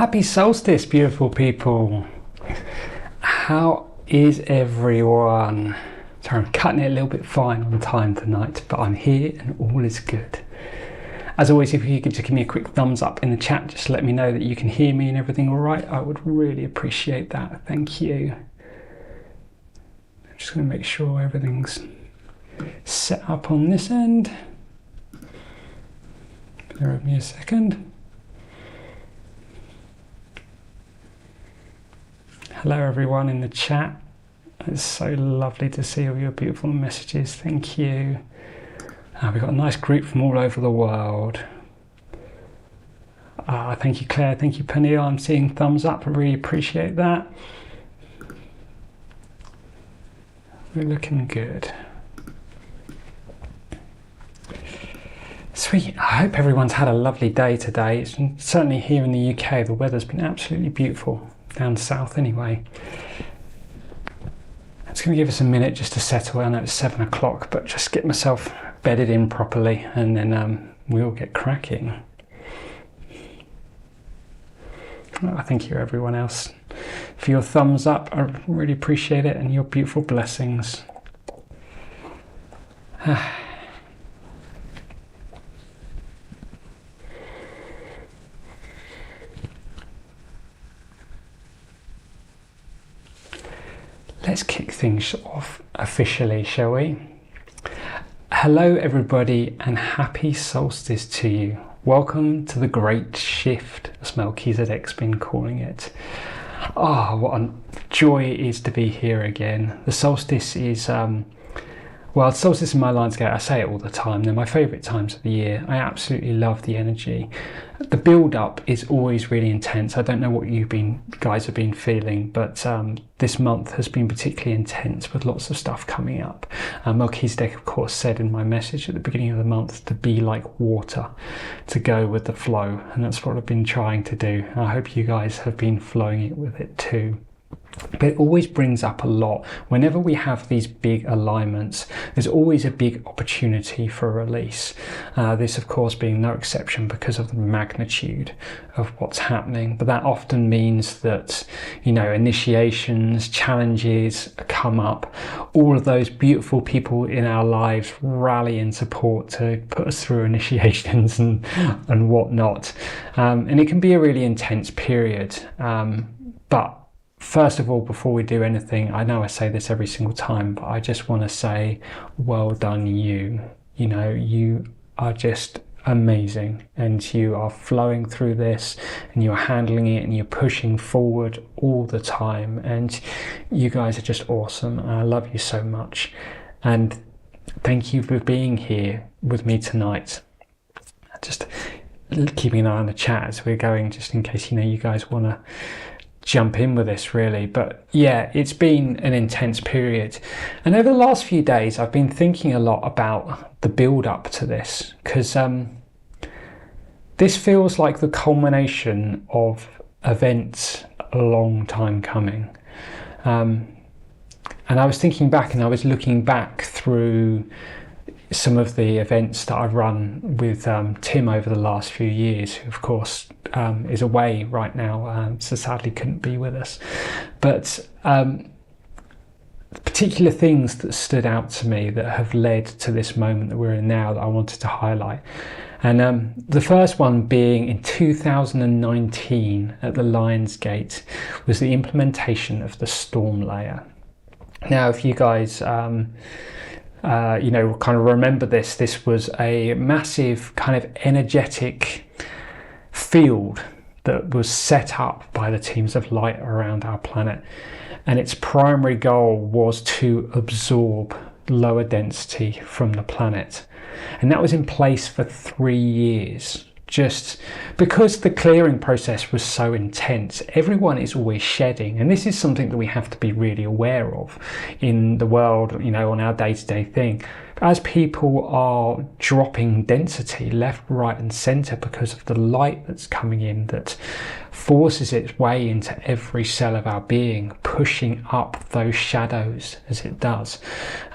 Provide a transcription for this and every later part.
Happy Solstice, beautiful people. How is everyone? Sorry, I'm cutting it a little bit fine on time tonight, but I'm here and all is good. As always, if you could just give me a quick thumbs up in the chat, just to let me know that you can hear me and everything all right, I would really appreciate that. Thank you. I'm just going to make sure everything's set up on this end. Bear with me a second. Hello everyone in the chat. It's so lovely to see all your beautiful messages. Thank you. We've got a nice group from all over the world. Thank you, Claire. Thank you, Peniel. I'm seeing thumbs up. I really appreciate that. We're looking good. Sweet. I hope everyone's had a lovely day today. It's certainly here in the UK, the weather's been absolutely beautiful. Down south anyway. I'm just going to give us a minute just to settle. I know it's 7 o'clock, but just get myself bedded in properly and then we'll get cracking. Thank you everyone else for your thumbs up. I really appreciate it and your beautiful blessings. Let's kick things off officially, shall we? Hello everybody and happy solstice to you. Welcome to the great shift, as Melchizedek's been calling it. What a joy it is to be here again. The solstice is, well, solstice in my landscape, I say it all the time, they're my favourite times of the year. I absolutely love the energy. The build-up is always really intense. I don't know what you guys have been feeling, but this month has been particularly intense with lots of stuff coming up. Melchizedek, of course, said in my message at the beginning of the month to be like water, to go with the flow, and that's what I've been trying to do. I hope you guys have been flowing it with it too. But it always brings up a lot. Whenever we have these big alignments, there's always a big opportunity for release. This, of course, being no exception because of the magnitude of what's happening. But that often means that, you know, initiations, challenges come up. All of those beautiful people in our lives rally in support to put us through initiations and whatnot. And it can be a really intense period. But first of all, before we do anything, I know I say this every single time, but I just want to say, well done you. You know, you are just amazing and you are flowing through this and you're handling it and you're pushing forward all the time. And you guys are just awesome. And I love you so much. And thank you for being here with me tonight. Just keeping an eye on the chat as we're going, just in case, you know, you guys want to jump in with this really. But yeah, it's been an intense period, and over the last few days I've been thinking a lot about the build up to this, because this feels like the culmination of events a long time coming. And I was thinking back and I was looking back through some of the events that I've run with Tim over the last few years, who of course is away right now, so sadly couldn't be with us. But particular things that stood out to me that have led to this moment that we're in now that I wanted to highlight. And the first one being in 2019 at the Lion's Gate was the implementation of the storm layer. Now, if you guys you know, kind of remember this was a massive kind of energetic field that was set up by the teams of light around our planet, and its primary goal was to absorb lower density from the planet, and that was in place for 3 years. Just because the clearing process was so intense, everyone is always shedding, and this is something that we have to be really aware of in the world, you know, on our day-to-day thing, as people are dropping density left, right and centre because of the light that's coming in that forces its way into every cell of our being, pushing up those shadows as it does.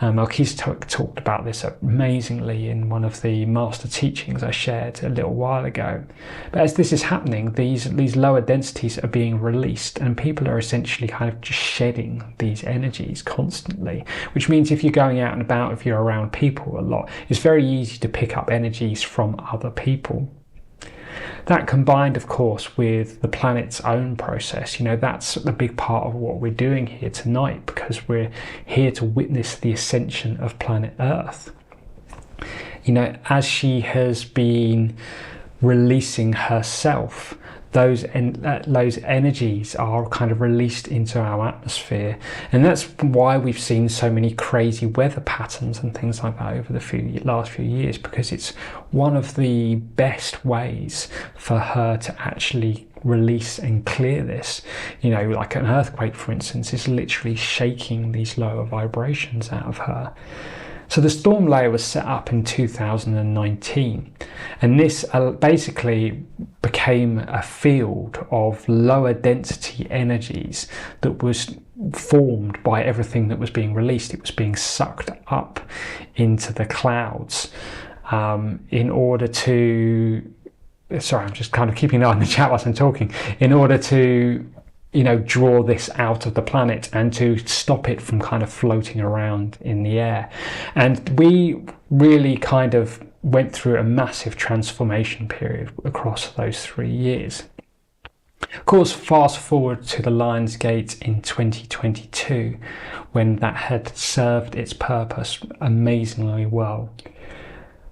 Melchizedek talked about this amazingly in one of the master teachings I shared a little while ago. But as this is happening, these lower densities are being released, and people are essentially kind of just shedding these energies constantly, which means if you're going out and about, if you're around people a lot, it's very easy to pick up energies from other people. That combined, of course, with the planet's own process, that's a big part of what we're doing here tonight, because we're here to witness the ascension of planet Earth. As she has been releasing herself, those energies are kind of released into our atmosphere, and that's why we've seen so many crazy weather patterns and things like that over the last few years, because it's one of the best ways for her to actually release and clear this. Like an earthquake, for instance, is literally shaking these lower vibrations out of her. So the storm layer was set up in 2019, and this basically became a field of lower density energies that was formed by everything that was being released. It was being sucked up into the clouds in order to... Sorry, I'm just kind of keeping an eye on the chat whilst I'm talking. In order to draw this out of the planet and to stop it from kind of floating around in the air. And we really kind of went through a massive transformation period across those 3 years. Of course, fast forward to the Lion's Gate in 2022, when that had served its purpose amazingly well.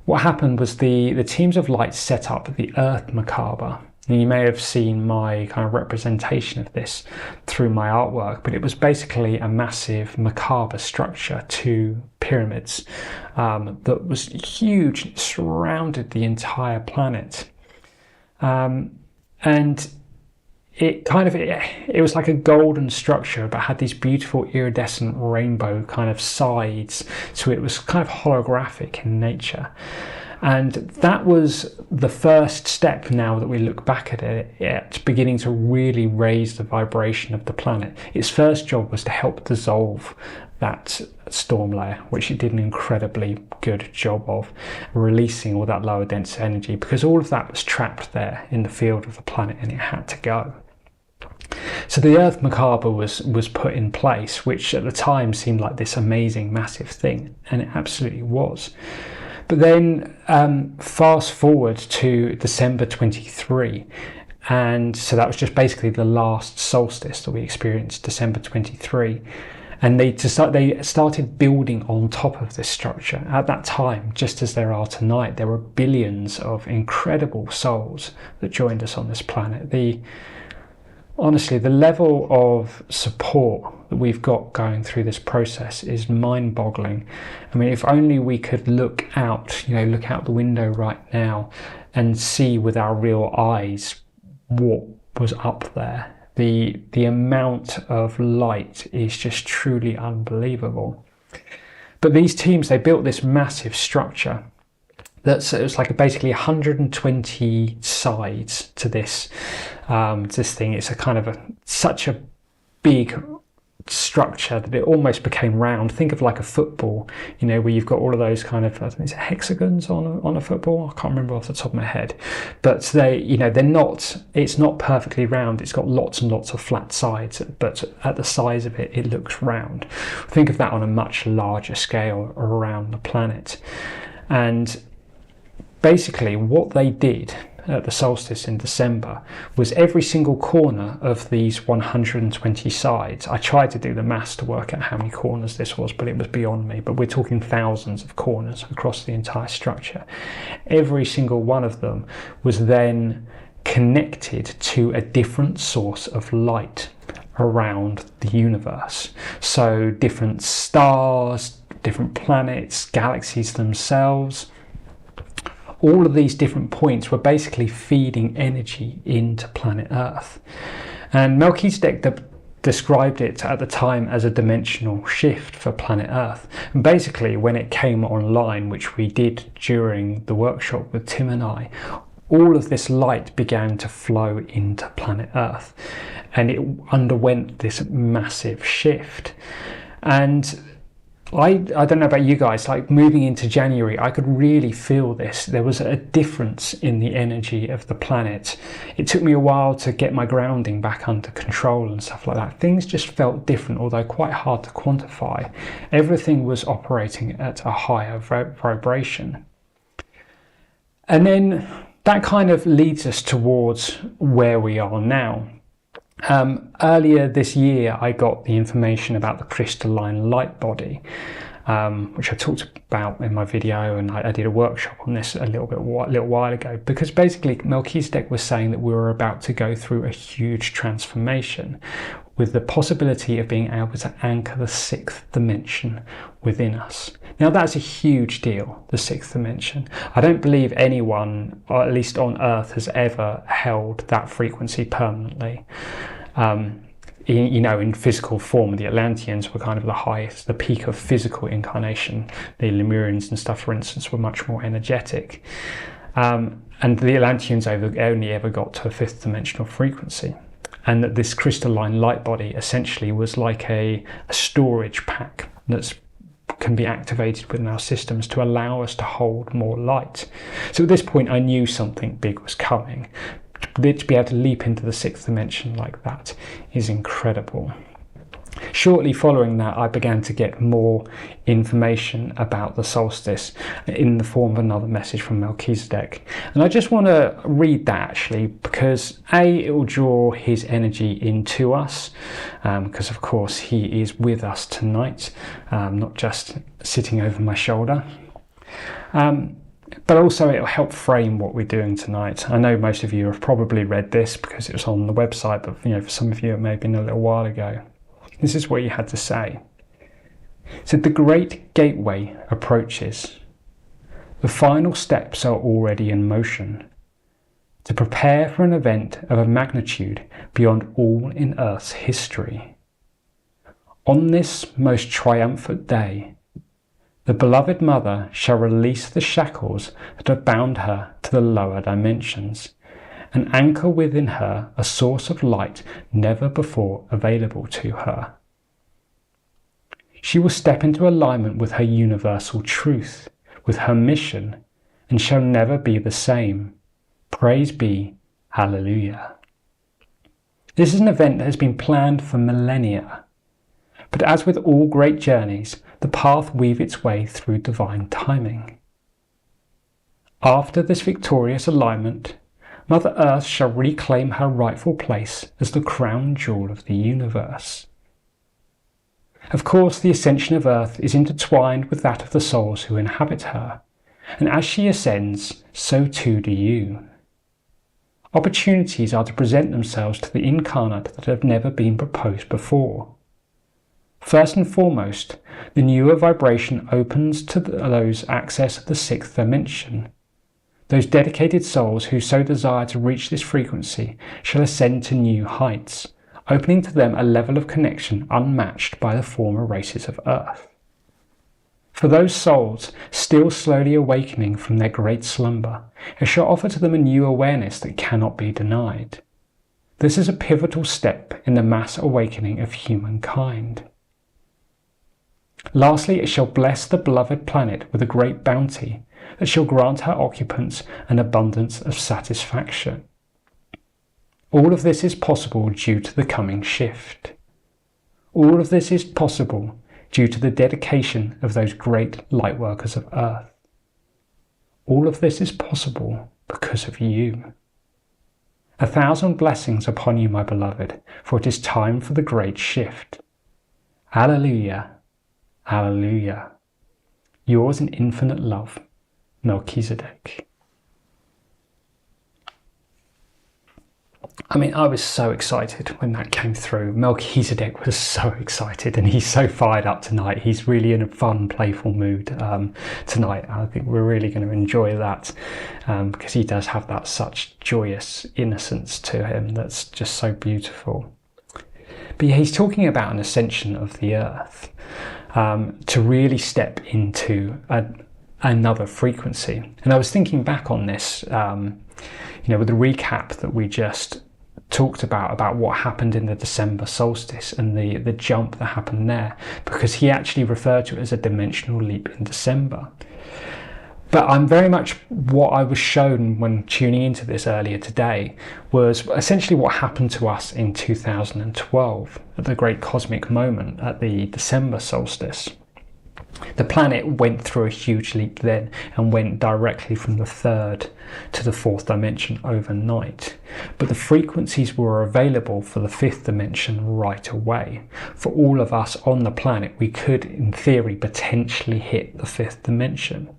What happened was the teams of light set up the Earth Macabre. And you may have seen my kind of representation of this through my artwork, but it was basically a massive macabre structure, 2 pyramids that was huge, and surrounded the entire planet. And it was like a golden structure, but had these beautiful iridescent rainbow kind of sides, so it was kind of holographic in nature. And that was the first step, now that we look back at it, beginning to really raise the vibration of the planet. Its first job was to help dissolve that storm layer, which it did an incredibly good job of, releasing all that lower dense energy, because all of that was trapped there in the field of the planet and it had to go. So the Earth Macabre was put in place, which at the time seemed like this amazing, massive thing, and it absolutely was. But then fast forward to December 23, and so that was just basically the last solstice that we experienced, December 23, and they started building on top of this structure. At that time, just as there are tonight, there were billions of incredible souls that joined us on this planet. Honestly, the level of support that we've got going through this process is mind-boggling. I mean, if only we could look out the window right now and see with our real eyes what was up there. The amount of light is just truly unbelievable. But these teams, they built this massive structure. It was like basically 120 sides to this thing. It's a kind of such a big structure that it almost became round. Think of like a football, where you've got all of those kind of, I think it's hexagons on a football. I can't remember off the top of my head, but it's not perfectly round. It's got lots and lots of flat sides, but at the size of it, it looks round. Think of that on a much larger scale around the planet. And basically what they did at the solstice in December was every single corner of these 120 sides. I tried to do the maths to work out how many corners this was, but it was beyond me. But we're talking thousands of corners across the entire structure. Every single one of them was then connected to a different source of light around the universe. So different stars, different planets, galaxies themselves. All of these different points were basically feeding energy into planet Earth. And Melchizedek, described it at the time as a dimensional shift for planet Earth. And basically, when it came online, which we did during the workshop with Tim and I, all of this light began to flow into planet Earth, and it underwent this massive shift. And I don't know about you guys, like moving into January, I could really feel this. There was a difference in the energy of the planet. It took me a while to get my grounding back under control and stuff like that. Things just felt different, although quite hard to quantify. Everything was operating at a higher vibration. And then that kind of leads us towards where we are now. Earlier this year, I got the information about the crystalline light body, which I talked about in my video, and I did a workshop on this a little while ago, because basically Melchizedek was saying that we were about to go through a huge transformation with the possibility of being able to anchor the sixth dimension within us. Now that's a huge deal, the sixth dimension. I don't believe anyone, or at least on Earth, has ever held that frequency permanently. In physical form, the Atlanteans were kind of the highest, the peak of physical incarnation. The Lemurians and stuff, for instance, were much more energetic. And the Atlanteans only ever got to a fifth dimensional frequency. And that this crystalline light body essentially was like a storage pack that can be activated within our systems to allow us to hold more light. So at this point, I knew something big was coming. To be able to leap into the sixth dimension like that is incredible. Shortly following that, I began to get more information about the solstice in the form of another message from Melchizedek. And I just want to read that actually, because it will draw his energy into us, because of course he is with us tonight, not just sitting over my shoulder. But also it will help frame what we're doing tonight. I know most of you have probably read this because it was on the website, but for some of you it may have been a little while ago. This is what he had to say. So the great gateway approaches. The final steps are already in motion to prepare for an event of a magnitude beyond all in Earth's history. On this most triumphant day, the beloved mother shall release the shackles that have bound her to the lower dimensions and anchor within her a source of light never before available to her. She will step into alignment with her universal truth, with her mission, and shall never be the same. Praise be, Hallelujah. This is an event that has been planned for millennia, but as with all great journeys, the path weaves its way through divine timing. After this victorious alignment, Mother Earth shall reclaim her rightful place as the crown jewel of the universe. Of course, the ascension of Earth is intertwined with that of the souls who inhabit her, and as she ascends, so too do you. Opportunities are to present themselves to the incarnate that have never been proposed before. First and foremost, the newer vibration opens to those access the sixth dimension. Those dedicated souls who so desire to reach this frequency shall ascend to new heights, opening to them a level of connection unmatched by the former races of Earth. For those souls still slowly awakening from their great slumber, it shall offer to them a new awareness that cannot be denied. This is a pivotal step in the mass awakening of humankind. Lastly, it shall bless the beloved planet with a great bounty that shall grant her occupants an abundance of satisfaction. All of this is possible due to the coming shift. All of this is possible due to the dedication of those great light workers of Earth. All of this is possible because of you. 1,000 blessings upon you, my beloved, for it is time for the great shift. Hallelujah, hallelujah. Yours in infinite love, Melchizedek. I mean, I was so excited when that came through. Melchizedek was so excited, and he's so fired up tonight. He's really in a fun, playful mood tonight. I think we're really going to enjoy that because he does have that such joyous innocence to him that's just so beautiful. But yeah, he's talking about an ascension of the Earth, to really step into another frequency. And I was thinking back on this, with the recap that we just talked about what happened in the December solstice and the jump that happened there, because he actually referred to it as a dimensional leap in December. But I'm very much, what I was shown when tuning into this earlier today was essentially what happened to us in 2012 at the great cosmic moment at the December solstice. The planet went through a huge leap then and went directly from the third to the fourth dimension overnight. But the frequencies were available for the fifth dimension right away. For all of us on the planet, we could, in theory, potentially hit the fifth dimension.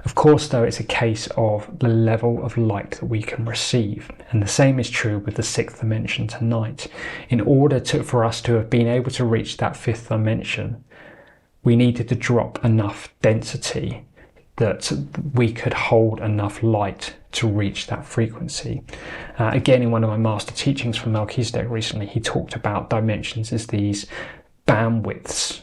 Of course, though, it's a case of the level of light that we can receive. And the same is true with the sixth dimension tonight. In order for us to have been able to reach that fifth dimension, we needed to drop enough density that we could hold enough light to reach that frequency. Again, in one of my master teachings from Melchizedek recently, he talked about dimensions as these bandwidths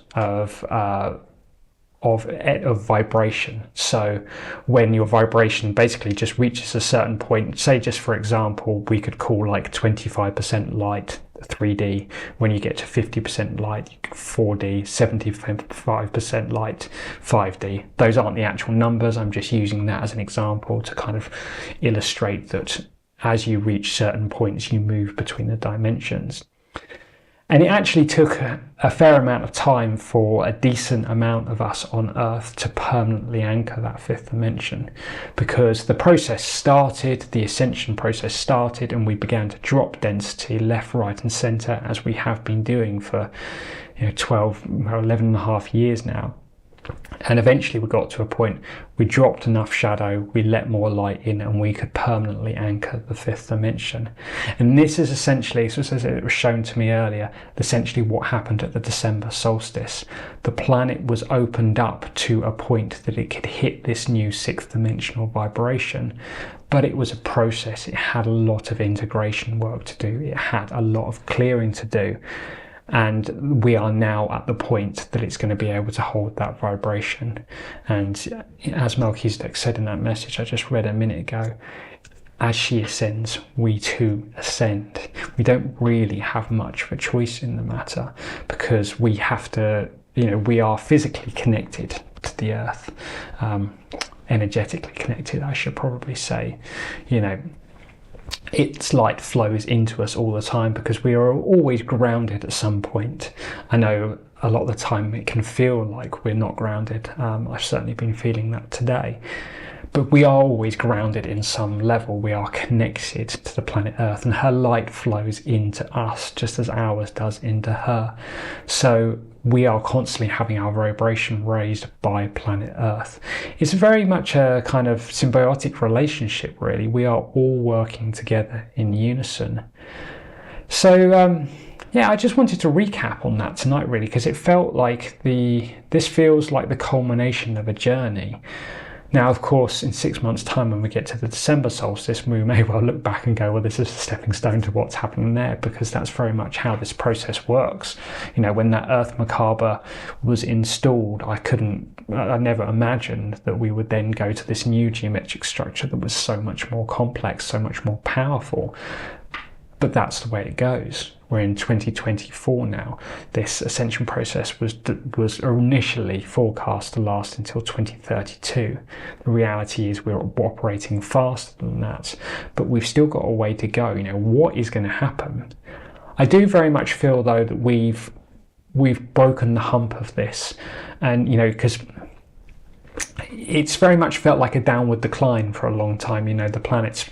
of vibration. So when your vibration basically just reaches a certain point, say just for example, we could call like 25% light 3D. When you get to 50% light, 4D, 75% light, 5D. Those aren't the actual numbers. I'm just using that as an example to kind of illustrate that as you reach certain points, you move between the dimensions. And it actually took a fair amount of time for a decent amount of us on Earth to permanently anchor that fifth dimension, because the process started, the ascension process started, and we began to drop density left, right and centre, as we have been doing for 12 or 11 and a half years now. And eventually we got to a point, we dropped enough shadow, we let more light in, and we could permanently anchor the fifth dimension. And this is essentially, so as it was shown to me earlier, essentially what happened at the December solstice. The planet was opened up to a point that it could hit this new sixth dimensional vibration. But it was a process. It had a lot of integration work to do. It had a lot of clearing to do. And we are now at the point that it's going to be able to hold that vibration. And as Melchizedek said in that message I just read a minute ago, as she ascends, we too ascend. We don't really have much of a choice in the matter, because we have to, we are physically connected to the Earth, energetically connected, I should probably say. Its light flows into us all the time because we are always grounded at some point. I know a lot of the time it can feel like we're not grounded. I've certainly been feeling that today. But we are always grounded in some level. We are connected to the planet Earth, and her light flows into us just as ours does into her. So we are constantly having our vibration raised by planet Earth. It's very much a kind of symbiotic relationship, really. We are all working together in unison. So I just wanted to recap on that tonight, really, because it felt like this feels like the culmination of a journey. Now, of course, in 6 months' time, when we get to the December solstice, we may well look back and go, well, this is a stepping stone to what's happening there, because that's very much how this process works. When that Earth Macabre was installed, I never imagined that we would then go to this new geometric structure that was so much more complex, so much more powerful. But that's the way it goes. We're in 2024 now. This ascension process was initially forecast to last until 2032. The reality is we're operating faster than that, but we've still got a way to go. What is going to happen? I do very much feel, though, that we've broken the hump of this, and because it's very much felt like a downward decline for a long time. The planet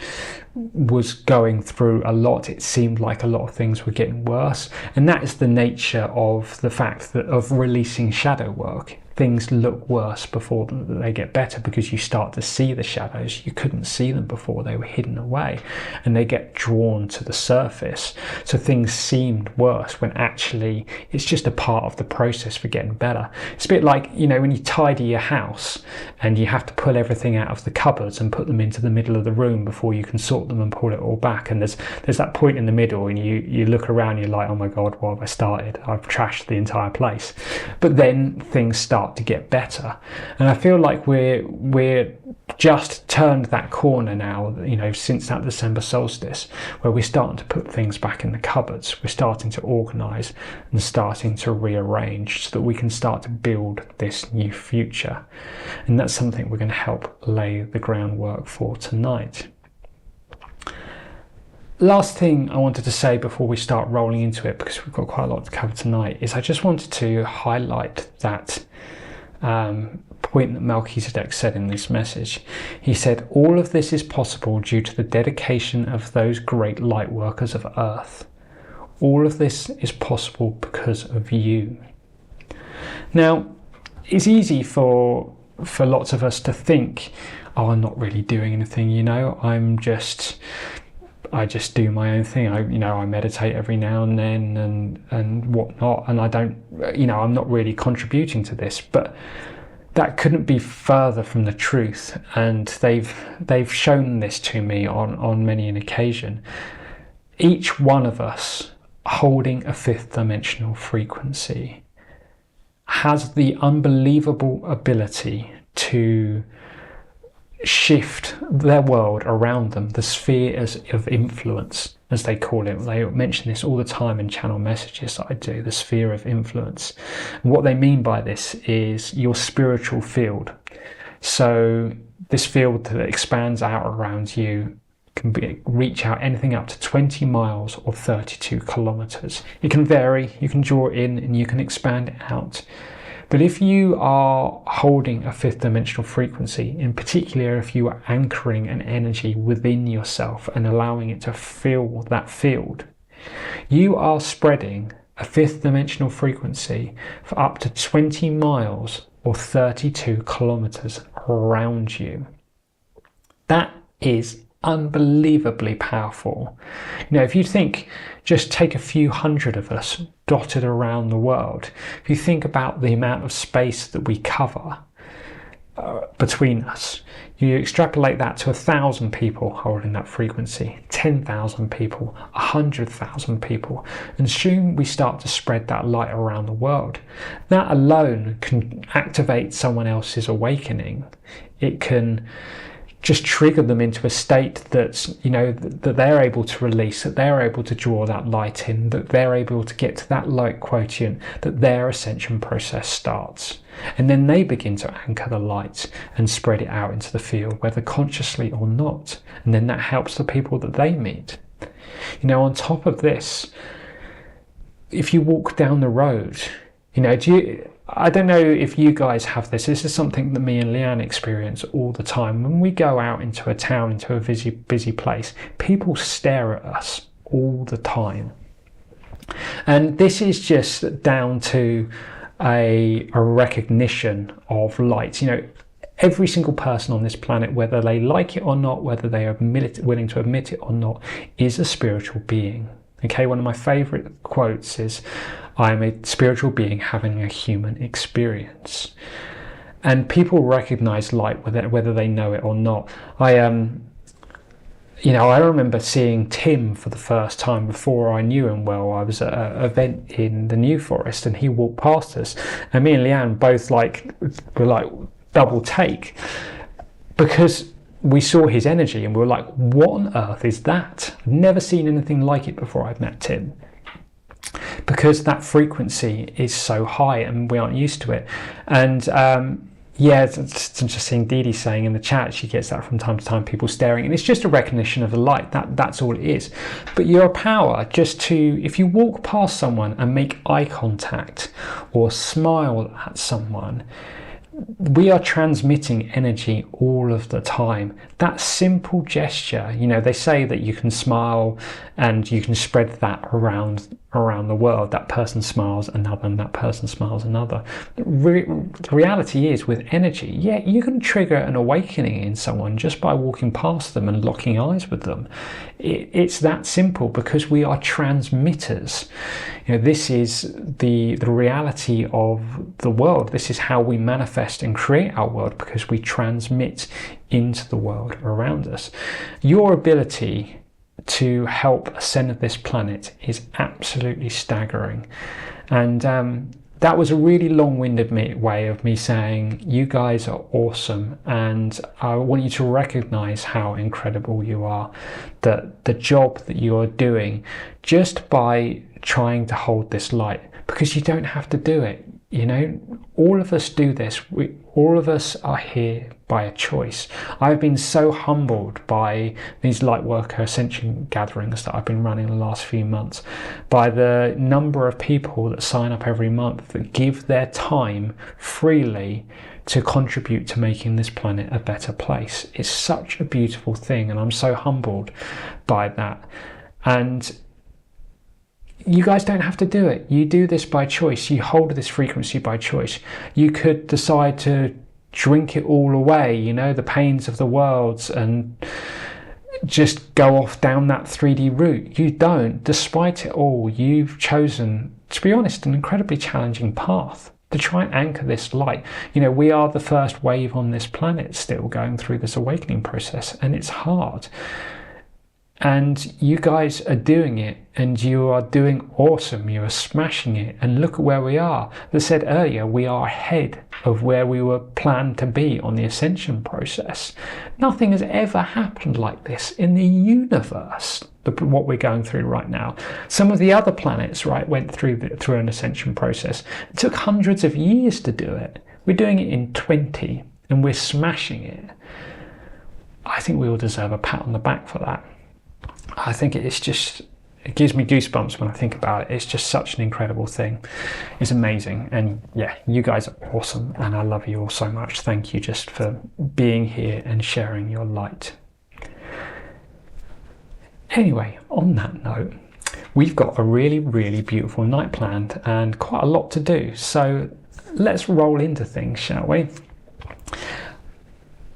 was going through a lot. It seemed like a lot of things were getting worse, and that is the nature of the fact that of releasing shadow work. things look worse before they get better, because you start to see the shadows. You couldn't see them before, they were hidden away, and they get drawn to the surface. So things seemed worse when actually it's just a part of the process for getting better. It's a bit like, when you tidy your house and you have to pull everything out of the cupboards and put them into the middle of the room before you can sort them and pull it all back, and there's that point in the middle, and you look around, you're like, oh my god, what have I started? I've trashed the entire place. But then things start to get better, and I feel like we're just turned that corner now, since that December solstice, where we're starting to put things back in the cupboards. We're starting to organise and starting to rearrange so that we can start to build this new future, and that's something we're going to help lay the groundwork for tonight. Last thing I wanted to say before we start rolling into it, because we've got quite a lot to cover tonight, is I just wanted to highlight that point that Melchizedek said in this message. He said, all of this is possible due to the dedication of those great light workers of Earth. All of this is possible because of you. Now, it's easy for lots of us to think, oh, I'm not really doing anything, I just do my own thing. I meditate every now and then and whatnot, and I don't, I'm not really contributing to this. But that couldn't be further from the truth, and they've shown this to me on many an occasion. Each one of us holding a fifth dimensional frequency has the unbelievable ability to shift their world around them, the spheres of influence, as they call it. They mention this all the time in channel messages that I do, the sphere of influence. And what they mean by this is your spiritual field. So this field that expands out around you can reach out anything up to 20 miles or 32 kilometers. It can vary, you can draw in and you can expand it out. But if you are holding a fifth dimensional frequency, in particular if you are anchoring an energy within yourself and allowing it to fill that field, you are spreading a fifth dimensional frequency for up to 20 miles or 32 kilometers around you. That is unbelievably powerful. If you think, just take a few hundred of us dotted around the world, if you think about the amount of space that we cover between us, you extrapolate that to 1,000 people holding that frequency, 10,000 people, 100,000 people, and soon we start to spread that light around the world. That alone can activate someone else's awakening. It can just trigger them into a state that's, that they're able to release, that they're able to draw that light in, that they're able to get to that light quotient, that their ascension process starts. And then they begin to anchor the light and spread it out into the field, whether consciously or not. And then that helps the people that they meet. On top of this, if you walk down the road, I don't know if you guys have this. This is something that me and Leanne experience all the time. When we go out into a town, into a busy place, people stare at us all the time. And this is just down to a recognition of light. Every single person on this planet, whether they like it or not, whether they are willing to admit it or not, is a spiritual being. Okay, one of my favourite quotes is, I am a spiritual being having a human experience. And people recognize light whether they know it or not. I remember seeing Tim for the first time before I knew him well. I was at an event in the New Forest and he walked past us, and me and Leanne both were double take, because we saw his energy and we were like, what on earth is that? I've never seen anything like it before I've met Tim. Because that frequency is so high and we aren't used to it. And I'm just seeing Dee Dee saying in the chat, she gets that from time to time, people staring, and it's just a recognition of the light. That's all it is. But your power, if you walk past someone and make eye contact or smile at someone, we are transmitting energy all of the time. That simple gesture, they say that you can smile and you can spread that around the world. That person smiles, another, and that person smiles, another. The reality is, with energy, you can trigger an awakening in someone just by walking past them and locking eyes with them. It's that simple, because we are transmitters. This is the reality of the world. This is how we manifest and create our world, because we transmit into the world around us. Your ability to help ascend this planet is absolutely staggering. And that was a really long-winded way of me saying you guys are awesome, and I want you to recognize how incredible you are, that the job that you are doing just by trying to hold this light, because you don't have to do it. All of us do this. All of us are here by a choice. I've been so humbled by these Lightworker Ascension gatherings that I've been running the last few months, by the number of people that sign up every month, that give their time freely to contribute to making this planet a better place. It's such a beautiful thing, and I'm so humbled by that. And you guys don't have to do it. You do this by choice. You hold this frequency by choice. You could decide to drink it all away, the pains of the world, and just go off down that 3D route. You don't. Despite it all, you've chosen, to be honest, an incredibly challenging path to try and anchor this light. We are the first wave on this planet still going through this awakening process, and it's hard. And you guys are doing it, and you are doing awesome. You are smashing it, and look at where we are. As I said earlier, we are ahead of where we were planned to be on the ascension process. Nothing has ever happened like this in the universe, what we're going through right now. Some of the other planets, went through an ascension process. It took hundreds of years to do it. We're doing it in 20, and we're smashing it. I think we all deserve a pat on the back for that. I think it gives me goosebumps when I think about it. It's just such an incredible thing. It's amazing. And you guys are awesome, and I love you all so much. Thank you just for being here and sharing your light. Anyway, on that note, we've got a really, really beautiful night planned and quite a lot to do. So let's roll into things, shall we?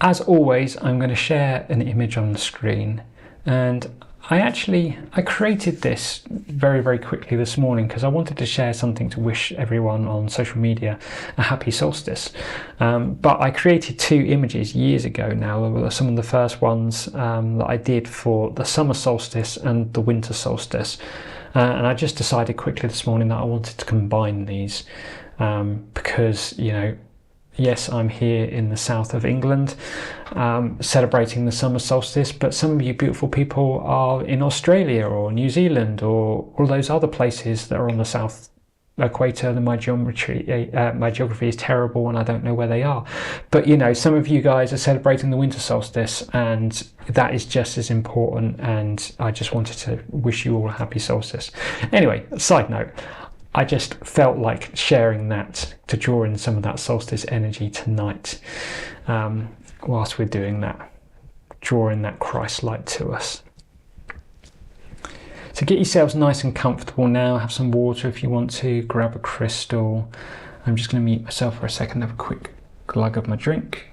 As always, I'm going to share an image on the screen, and I created this very, very quickly this morning because I wanted to share something to wish everyone on social media a happy solstice. But I created two images years ago now. They were some of the first ones that I did for the summer solstice and the winter solstice. And I just decided quickly this morning that I wanted to combine these because, yes, I'm here in the south of England celebrating the summer solstice, but some of you beautiful people are in Australia or New Zealand or all those other places that are on the south equator. And my geography is terrible and I don't know where they are. But, some of you guys are celebrating the winter solstice, and that is just as important. And I just wanted to wish you all a happy solstice. Anyway, side note. I just felt like sharing that to draw in some of that solstice energy tonight whilst we're doing that, drawing that Christ light to us. So get yourselves nice and comfortable now. Have some water if you want to. Grab a crystal. I'm just going to mute myself for a second, have a quick glug of my drink.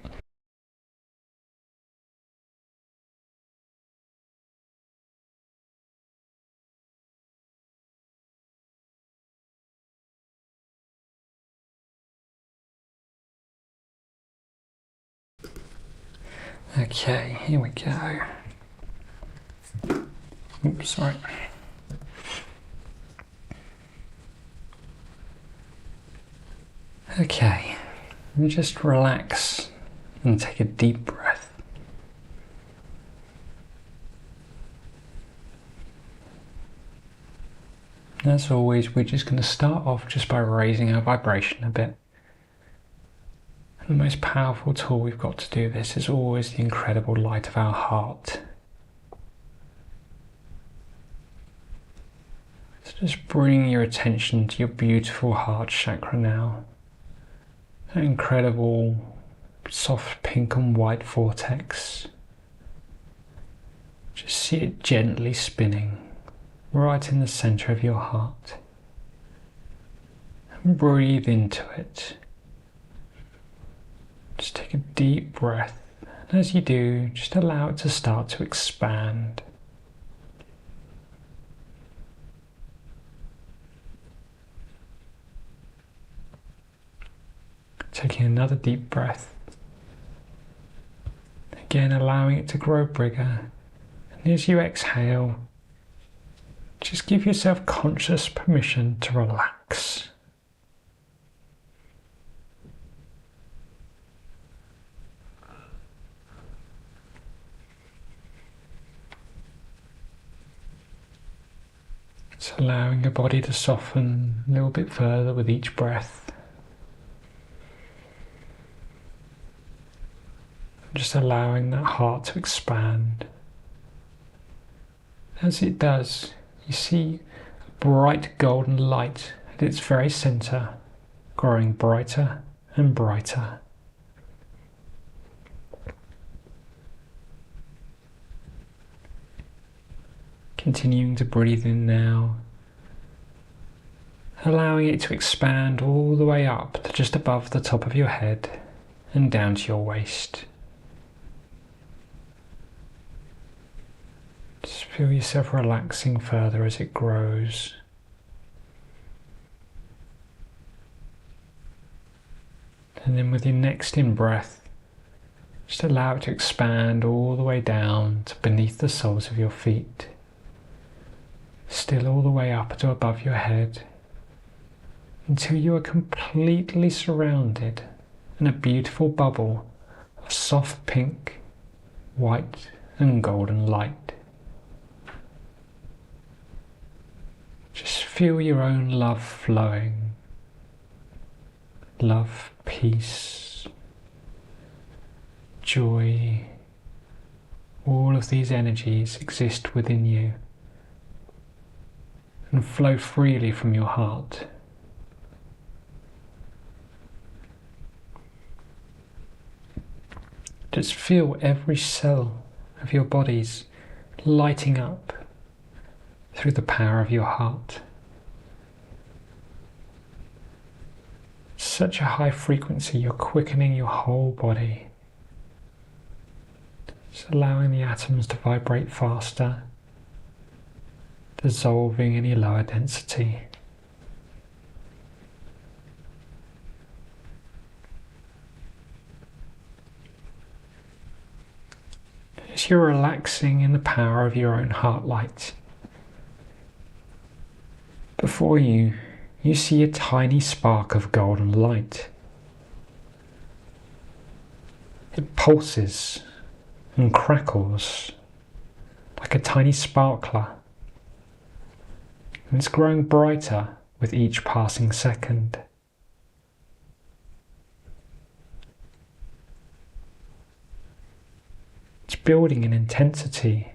Okay, here we go. Oops, sorry. Okay, just relax and take a deep breath. As always, we're just going to start off just by raising our vibration a bit. The most powerful tool we've got to do this is always the incredible light of our heart. So just bring your attention to your beautiful heart chakra now. That incredible soft pink and white vortex. Just see it gently spinning right in the center of your heart. And breathe into it. Just take a deep breath. And as you do, just allow it to start to expand. Taking another deep breath. Again, allowing it to grow bigger. And as you exhale, just give yourself conscious permission to relax. Just allowing your body to soften a little bit further with each breath. Just allowing that heart to expand. As it does, you see a bright golden light at its very center, growing brighter and brighter. Continuing to breathe in now, allowing it to expand all the way up to just above the top of your head and down to your waist. Just feel yourself relaxing further as it grows. And then with your next in-breath, just allow it to expand all the way down to beneath the soles of your feet. Still all the way up to above your head, until you are completely surrounded in a beautiful bubble of soft pink, white and golden light. Just feel your own love flowing. Love, peace, joy. All of these energies exist within you and flow freely from your heart. Just feel every cell of your bodies lighting up through the power of your heart. Such a high frequency, you're quickening your whole body. Just allowing the atoms to vibrate faster, dissolving any lower density. As you're relaxing in the power of your own heart light, before you, you see a tiny spark of golden light. It pulses and crackles like a tiny sparkler, and it's growing brighter with each passing second. It's building in intensity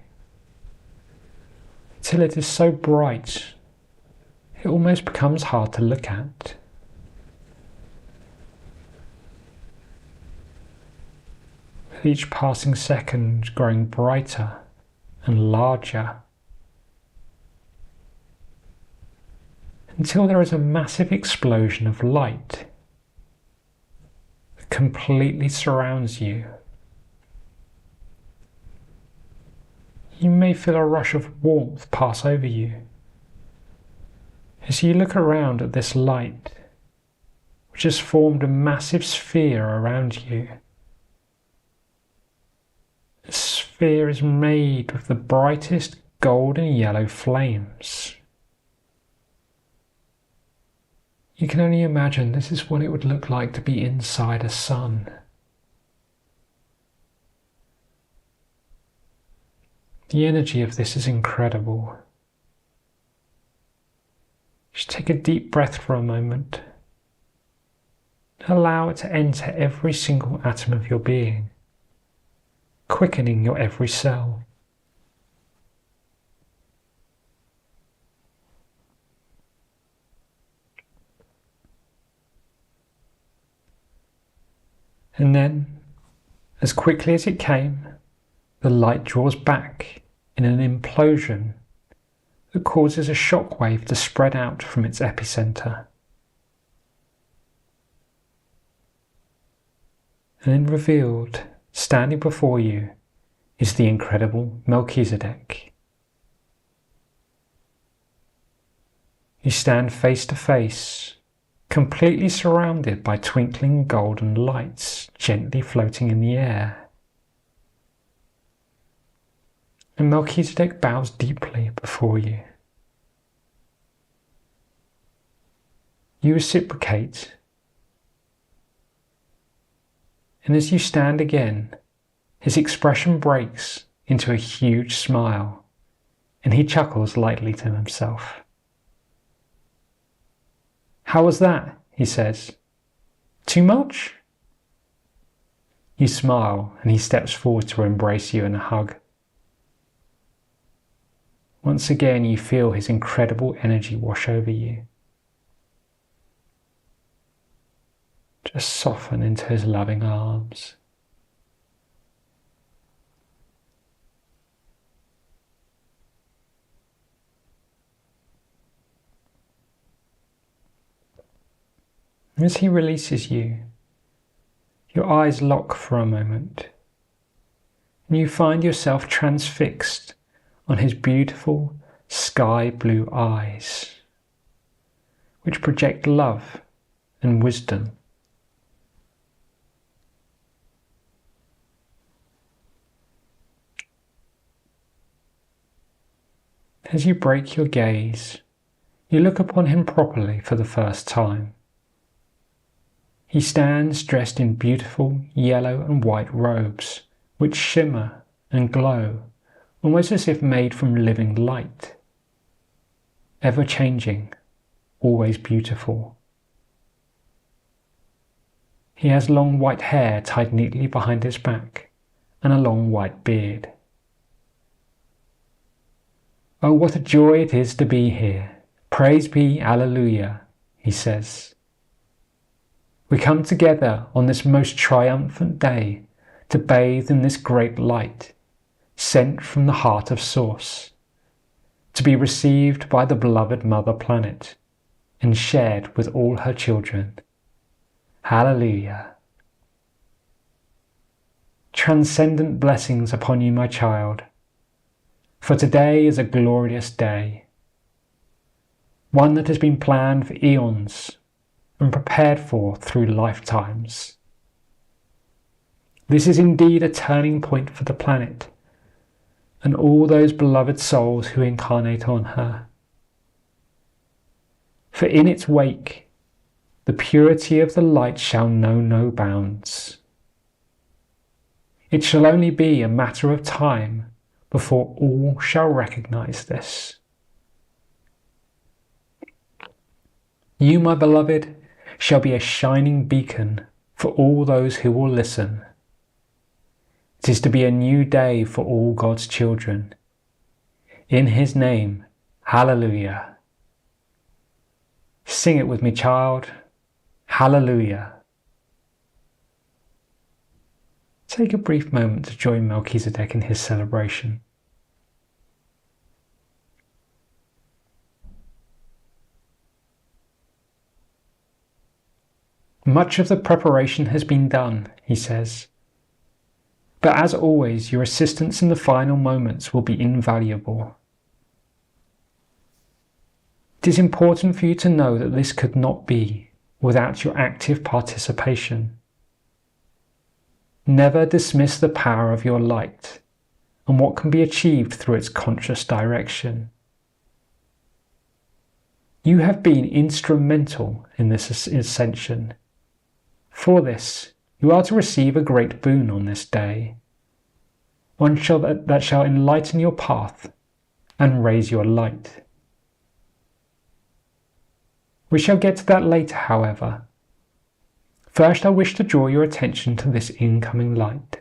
until it is so bright it almost becomes hard to look at. With each passing second growing brighter and larger, until there is a massive explosion of light that completely surrounds you. You may feel a rush of warmth pass over you as you look around at this light, which has formed a massive sphere around you. The sphere is made of the brightest gold and yellow flames. You can only imagine this is what it would look like to be inside a sun. The energy of this is incredible. Just take a deep breath for a moment. Allow it to enter every single atom of your being, quickening your every cell. And then, as quickly as it came, the light draws back in an implosion that causes a shockwave to spread out from its epicenter. And then revealed, standing before you, is the incredible Melchizedek. You stand face to face, completely surrounded by twinkling golden lights gently floating in the air. And Melchizedek bows deeply before you. You reciprocate, and as you stand again, his expression breaks into a huge smile, and he chuckles lightly to himself. "How was that?" he says. "Too much?" You smile, and he steps forward to embrace you in a hug. Once again, you feel his incredible energy wash over you. Just soften into his loving arms. As he releases you, your eyes lock for a moment, and you find yourself transfixed on his beautiful sky blue eyes, which project love and wisdom. As you break your gaze, you look upon him properly for the first time. He stands dressed in beautiful yellow and white robes, which shimmer and glow, almost as if made from living light. Ever changing, always beautiful. He has long white hair tied neatly behind his back, and a long white beard. "Oh, what a joy it is to be here. Praise be, Alleluia," he says. "We come together on this most triumphant day to bathe in this great light, sent from the heart of Source, to be received by the beloved Mother Planet, and shared with all her children. Hallelujah. Transcendent blessings upon you, my child, for today is a glorious day, one that has been planned for eons and prepared for through lifetimes. This is indeed a turning point for the planet and all those beloved souls who incarnate on her. For in its wake, the purity of the light shall know no bounds. It shall only be a matter of time before all shall recognize this. You, my beloved, shall be a shining beacon for all those who will listen. It is to be a new day for all God's children. In his name, hallelujah. Sing it with me, child. Hallelujah. Take a brief moment to join Melchizedek in his celebration. Much of the preparation has been done, he says. But as always, your assistance in the final moments will be invaluable. It is important for you to know that this could not be without your active participation. Never dismiss the power of your light and what can be achieved through its conscious direction. You have been instrumental in this ascension. For this, you are to receive a great boon on this day, one that shall enlighten your path and raise your light. We shall get to that later, however. First, I wish to draw your attention to this incoming light.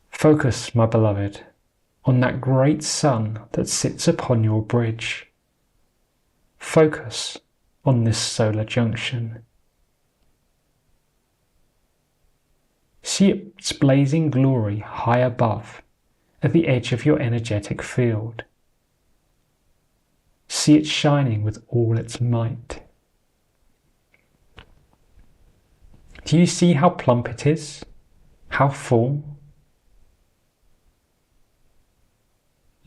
Focus, my beloved, on that great sun that sits upon your bridge. Focus on this solar junction. See its blazing glory high above, at the edge of your energetic field. See it shining with all its might. Do you see how plump it is? How full?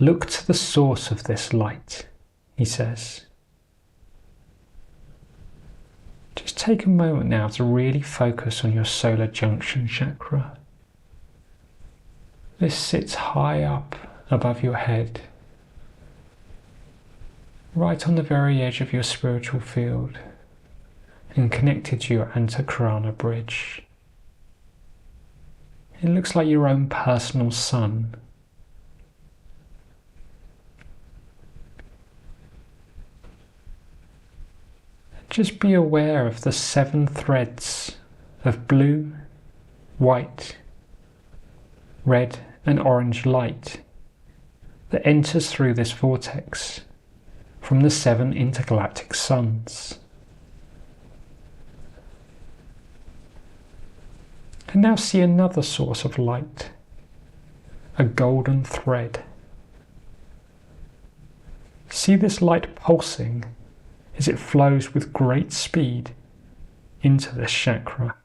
Look to the source of this light, he says. Just take a moment now to really focus on your solar junction chakra. This sits high up above your head, right on the very edge of your spiritual field, and connected to your Antakarana bridge. It looks like your own personal sun. Just be aware of the 7 threads of blue, white, red and orange light that enters through this vortex from the 7 intergalactic suns. And now see another source of light, a golden thread. See this light pulsing as it flows with great speed into this chakra.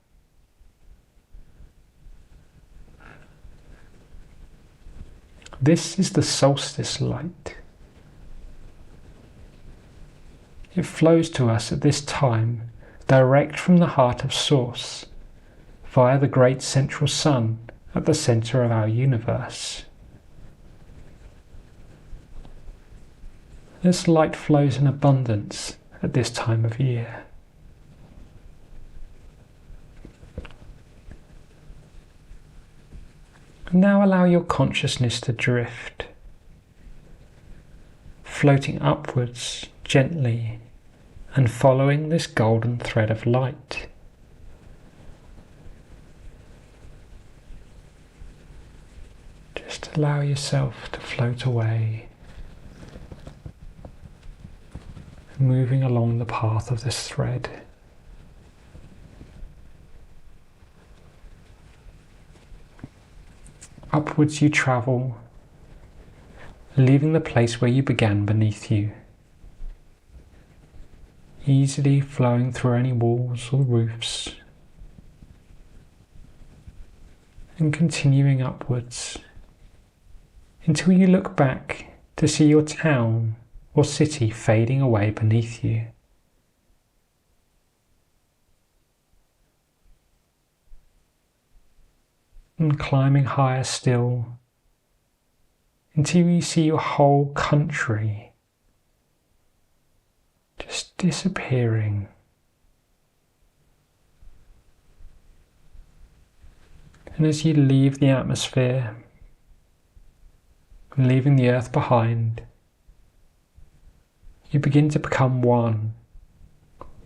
This is the solstice light. It flows to us at this time direct from the heart of Source via the great central sun at the center of our universe. This light flows in abundance at this time of year. Now allow your consciousness to drift, floating upwards gently and following this golden thread of light. Just allow yourself to float away, moving along the path of this thread. Upwards you travel, leaving the place where you began beneath you, easily flowing through any walls or roofs, and continuing upwards until you look back to see your town or city fading away beneath you. And climbing higher still until you see your whole country just disappearing. And as you leave the atmosphere, leaving the earth behind, you begin to become one,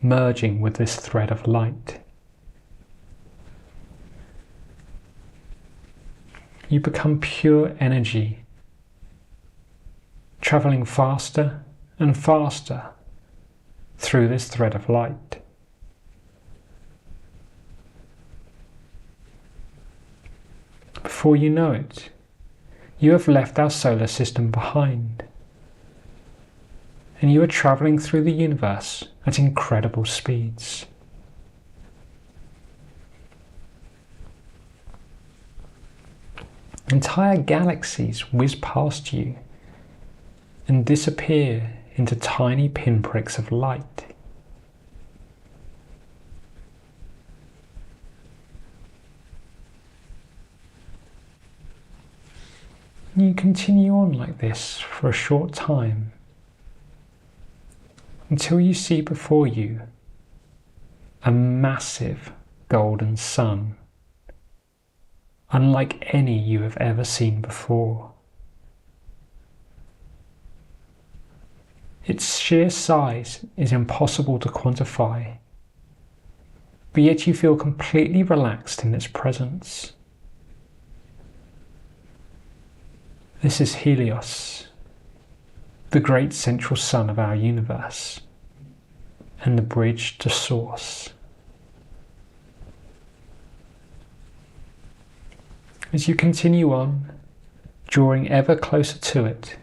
merging with this thread of light. You become pure energy, traveling faster and faster through this thread of light. Before you know it, you have left our solar system behind, and you are traveling through the universe at incredible speeds. Entire galaxies whiz past you and disappear into tiny pinpricks of light. You continue on like this for a short time until you see before you a massive golden sun, unlike any you have ever seen before. Its sheer size is impossible to quantify, but yet you feel completely relaxed in its presence. This is Helios, the great central sun of our universe, and the bridge to Source. As you continue on, drawing ever closer to it,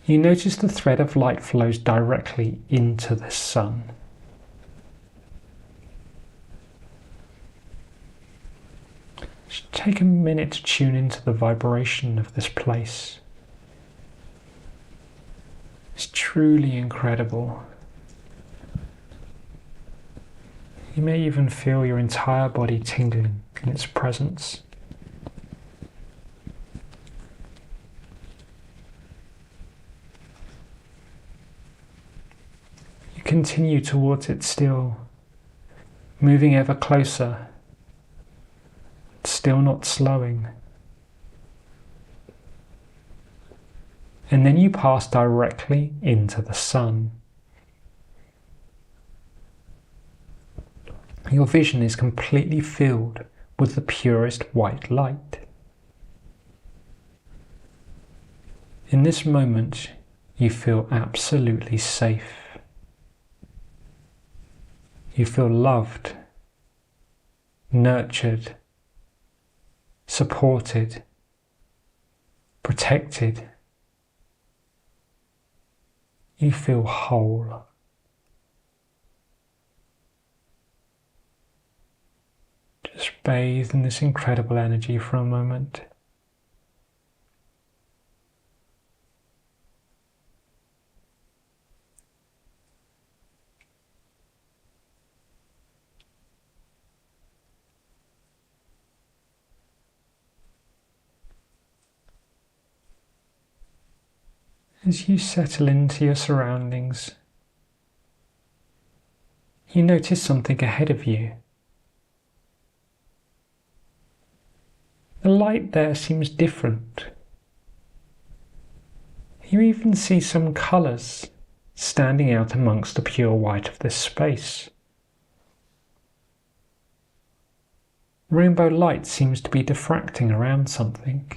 you notice the thread of light flows directly into the sun. Just take a minute to tune into the vibration of this place. It's truly incredible. You may even feel your entire body tingling in its presence. You continue towards it still, moving ever closer, still not slowing. And then you pass directly into the sun. Your vision is completely filled with the purest white light. In this moment, you feel absolutely safe. You feel loved, nurtured, supported, protected. You feel whole. Just bathe in this incredible energy for a moment. As you settle into your surroundings, you notice something ahead of you. The light there seems different. You even see some colours standing out amongst the pure white of this space. Rainbow light seems to be diffracting around something.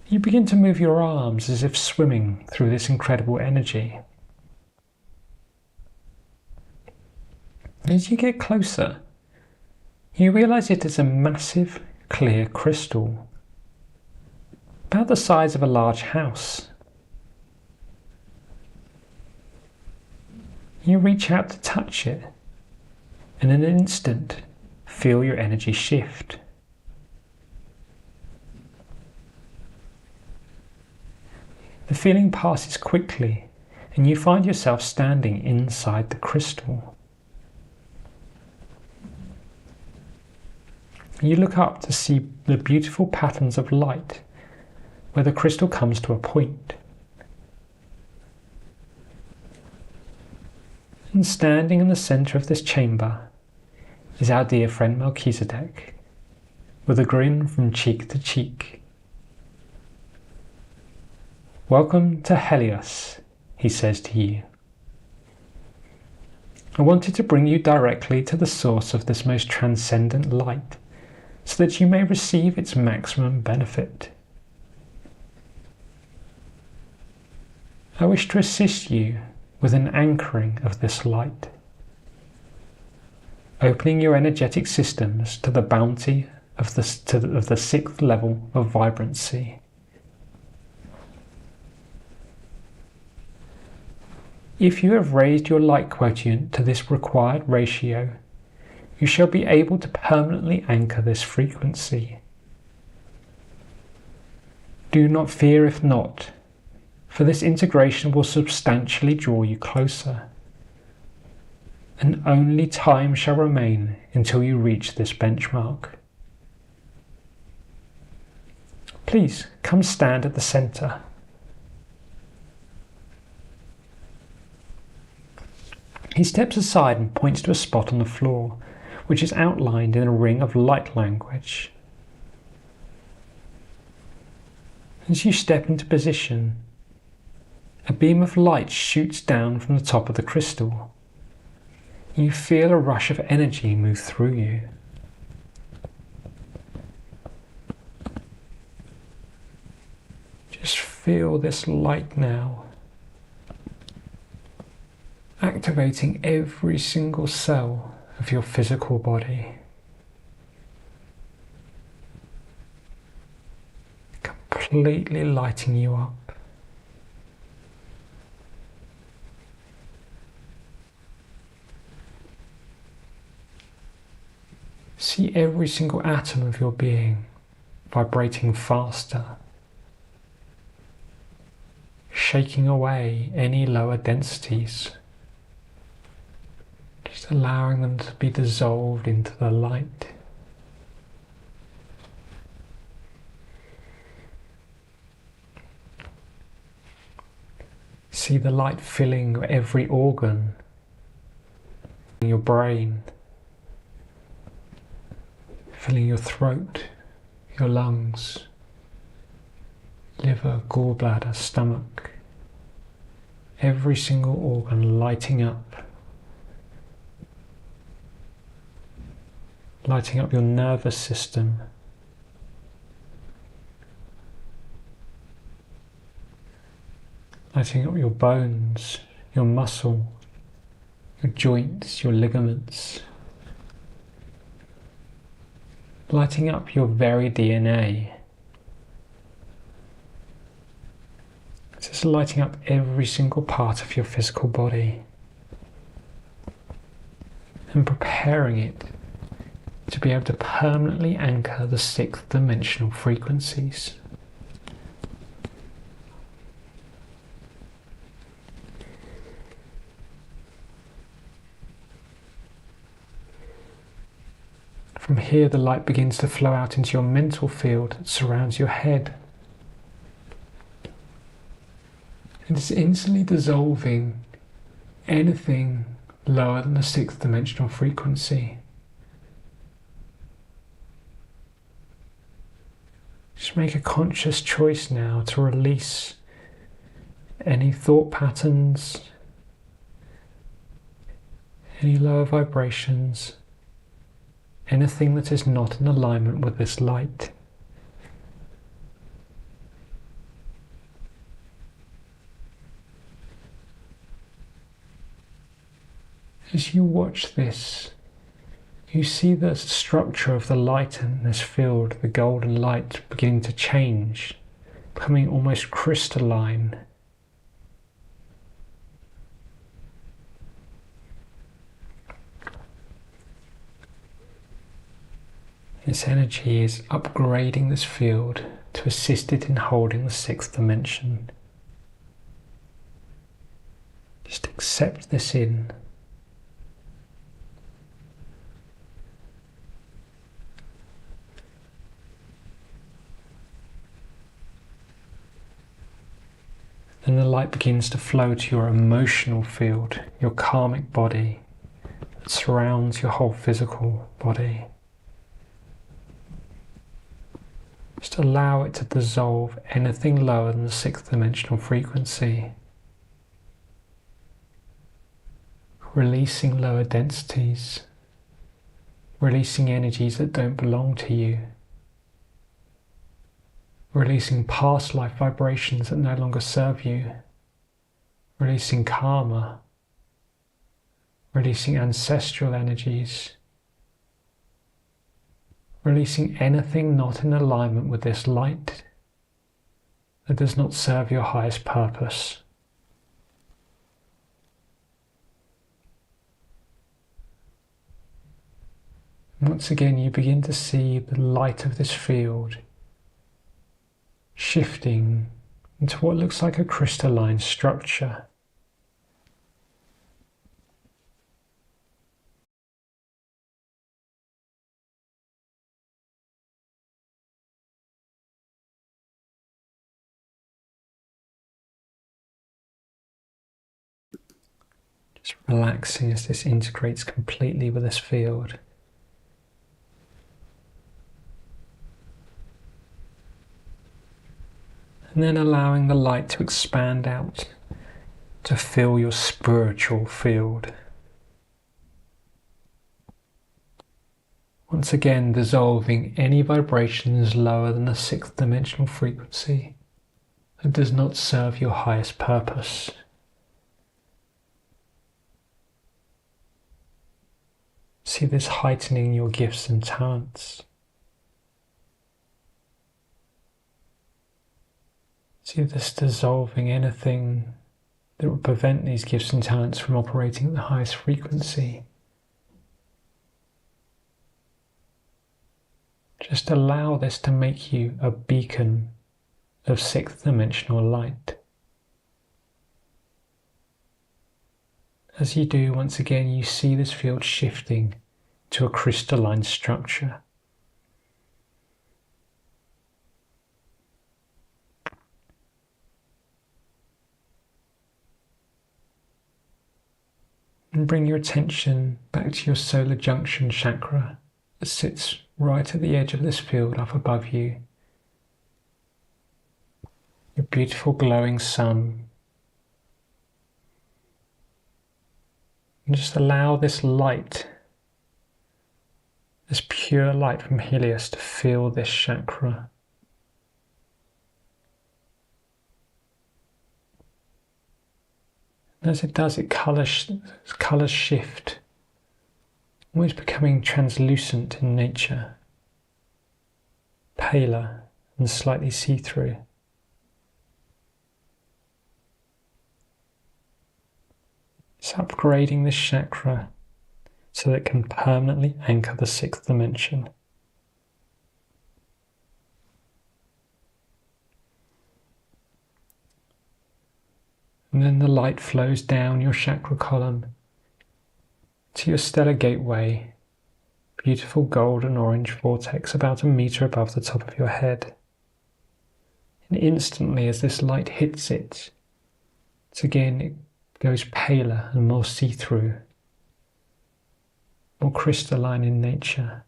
You begin to move your arms as if swimming through this incredible energy. As you get closer, you realize it is a massive, clear crystal, about the size of a large house. You reach out to touch it, and in an instant, feel your energy shift. The feeling passes quickly, and you find yourself standing inside the crystal. You look up to see the beautiful patterns of light where the crystal comes to a point. And standing in the centre of this chamber is our dear friend Melchizedek, with a grin from cheek to cheek. "Welcome to Helios," he says to you. "I wanted to bring you directly to the source of this most transcendent light, so that you may receive its maximum benefit. I wish to assist you with an anchoring of this light, opening your energetic systems to the bounty of the sixth level of vibrancy. If you have raised your light quotient to this required ratio, you shall be able to permanently anchor this frequency. Do not fear if not, for this integration will substantially draw you closer, and only time shall remain until you reach this benchmark. Please come stand at the center." He steps aside and points to a spot on the floor, which is outlined in a ring of light language. As you step into position, a beam of light shoots down from the top of the crystal. You feel a rush of energy move through you. Just feel this light now, activating every single cell of your physical body. Completely lighting you up. See every single atom of your being vibrating faster, shaking away any lower densities, just allowing them to be dissolved into the light. See the light filling every organ, your brain, filling your throat, your lungs, liver, gallbladder, stomach, every single organ lighting up your nervous system, lighting up your bones, your muscle, your joints, your ligaments, lighting up your very DNA. Just lighting up every single part of your physical body and preparing it to be able to permanently anchor the sixth dimensional frequencies. From here, the light begins to flow out into your mental field that surrounds your head. And it's instantly dissolving anything lower than the sixth dimensional frequency. Just make a conscious choice now to release any thought patterns, any lower vibrations, anything that is not in alignment with this light. As you watch this, you see the structure of the light in this field, the golden light, beginning to change, becoming almost crystalline. This energy is upgrading this field to assist it in holding the sixth dimension. Just accept this in. Then the light begins to flow to your emotional field, your karmic body that surrounds your whole physical body. Just allow it to dissolve anything lower than the sixth dimensional frequency, releasing lower densities, releasing energies that don't belong to you, releasing past life vibrations that no longer serve you, releasing karma, releasing ancestral energies, releasing anything not in alignment with this light that does not serve your highest purpose. Once again, you begin to see the light of this field shifting into what looks like a crystalline structure. Just relaxing as this integrates completely with this field. And then allowing the light to expand out to fill your spiritual field. Once again, dissolving any vibrations lower than the sixth dimensional frequency that does not serve your highest purpose. See this heightening your gifts and talents. See this dissolving anything that would prevent these gifts and talents from operating at the highest frequency. Just allow this to make you a beacon of sixth dimensional light. As you do, once again, you see this field shifting to a crystalline structure. And bring your attention back to your solar junction chakra that sits right at the edge of this field up above you. Your beautiful glowing sun. And just allow this light, this pure light from Helios, to fill this chakra. And as it does, colours shift, always becoming translucent in nature, paler and slightly see-through. It's upgrading this chakra so that it can permanently anchor the sixth dimension. And then the light flows down your chakra column to your stellar gateway, beautiful golden orange vortex about 1 meter above the top of your head. And instantly as this light hits it, it goes paler and more see-through, more crystalline in nature,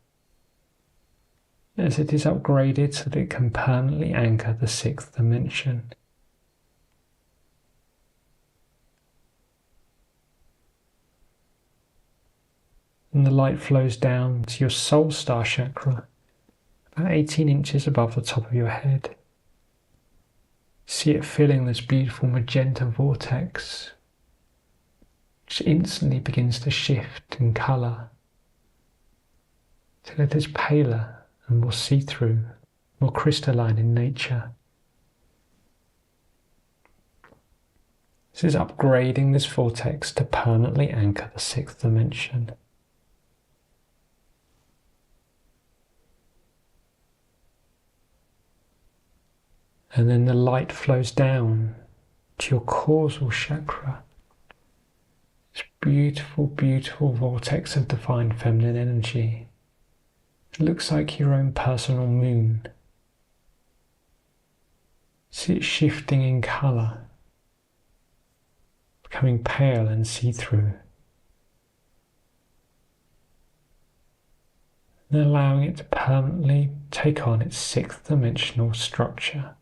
as it is upgraded so that it can permanently anchor the sixth dimension. And the light flows down to your soul star chakra, about 18 inches above the top of your head. See it filling this beautiful magenta vortex, which instantly begins to shift in colour till it is paler and more see-through, more crystalline in nature. This is upgrading this vortex to permanently anchor the sixth dimension. And then the light flows down to your causal chakra. This beautiful, beautiful vortex of divine feminine energy. It looks like your own personal moon. See it shifting in colour, becoming pale and see-through. And allowing it to permanently take on its sixth dimensional structure.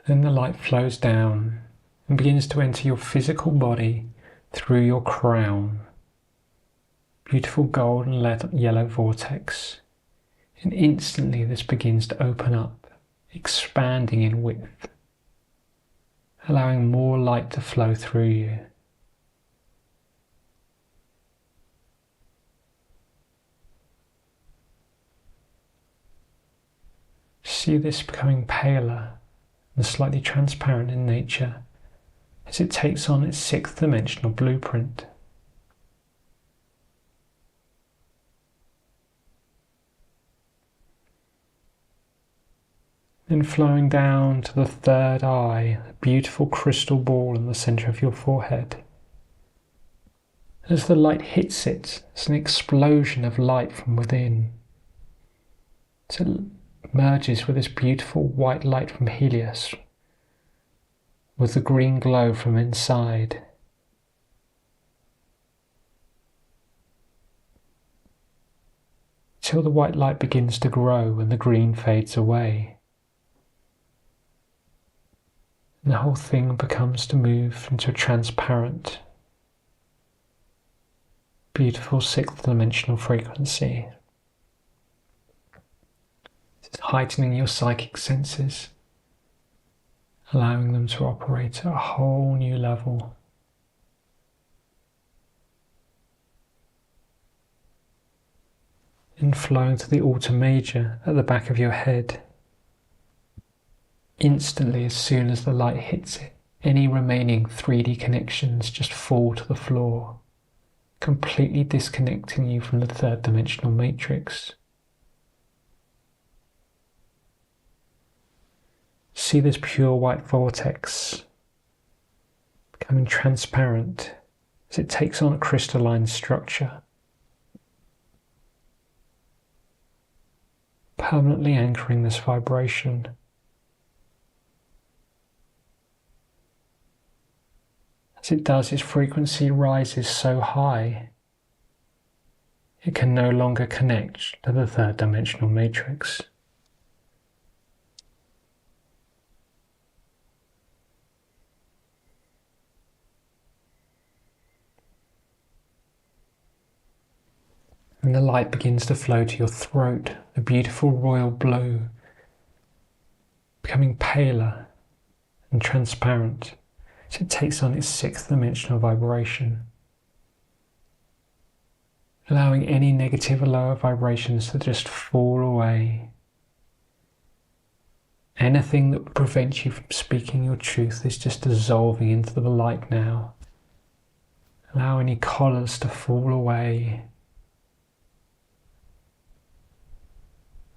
Then the light flows down and begins to enter your physical body through your crown. Beautiful gold and yellow vortex. And instantly this begins to open up, expanding in width, allowing more light to flow through you. See this becoming paler and slightly transparent in nature as it takes on its sixth dimensional blueprint. Then flowing down to the third eye, a beautiful crystal ball in the centre of your forehead. As the light hits it, it's an explosion of light from within. So it merges with this beautiful white light from Helios, with the green glow from inside. Till the white light begins to grow and the green fades away. And the whole thing becomes to move into a transparent, beautiful sixth dimensional frequency. It's heightening your psychic senses, allowing them to operate at a whole new level. And flowing to the altar major at the back of your head. Instantly, as soon as the light hits it, any remaining 3D connections just fall to the floor, completely disconnecting you from the third dimensional matrix. See this pure white vortex becoming transparent as it takes on a crystalline structure, permanently anchoring this vibration. As it does, its frequency rises so high it can no longer connect to the third dimensional matrix. And the light begins to flow to your throat, a beautiful royal blue, becoming paler and transparent as it takes on its sixth dimensional vibration, allowing any negative or lower vibrations to just fall away. Anything that would prevent you from speaking your truth is just dissolving into the light now. Allow any collars to fall away.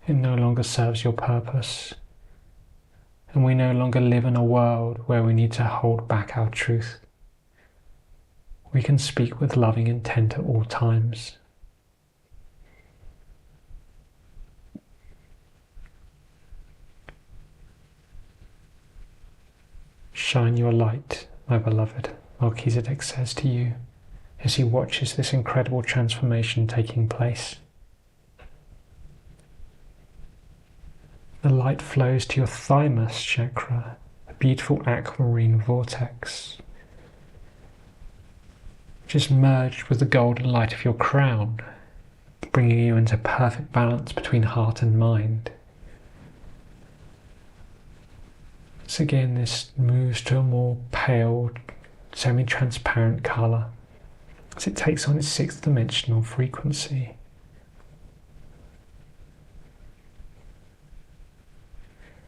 It no longer serves your purpose, and we no longer live in a world where we need to hold back our truth. We can speak with loving intent at all times. Shine your light, my beloved, Melchizedek says to you as he watches this incredible transformation taking place. The light flows to your thymus chakra, a beautiful aquamarine vortex, which is merged with the golden light of your crown, bringing you into perfect balance between heart and mind. So again, this moves to a more pale, semi-transparent colour as it takes on its sixth dimensional frequency.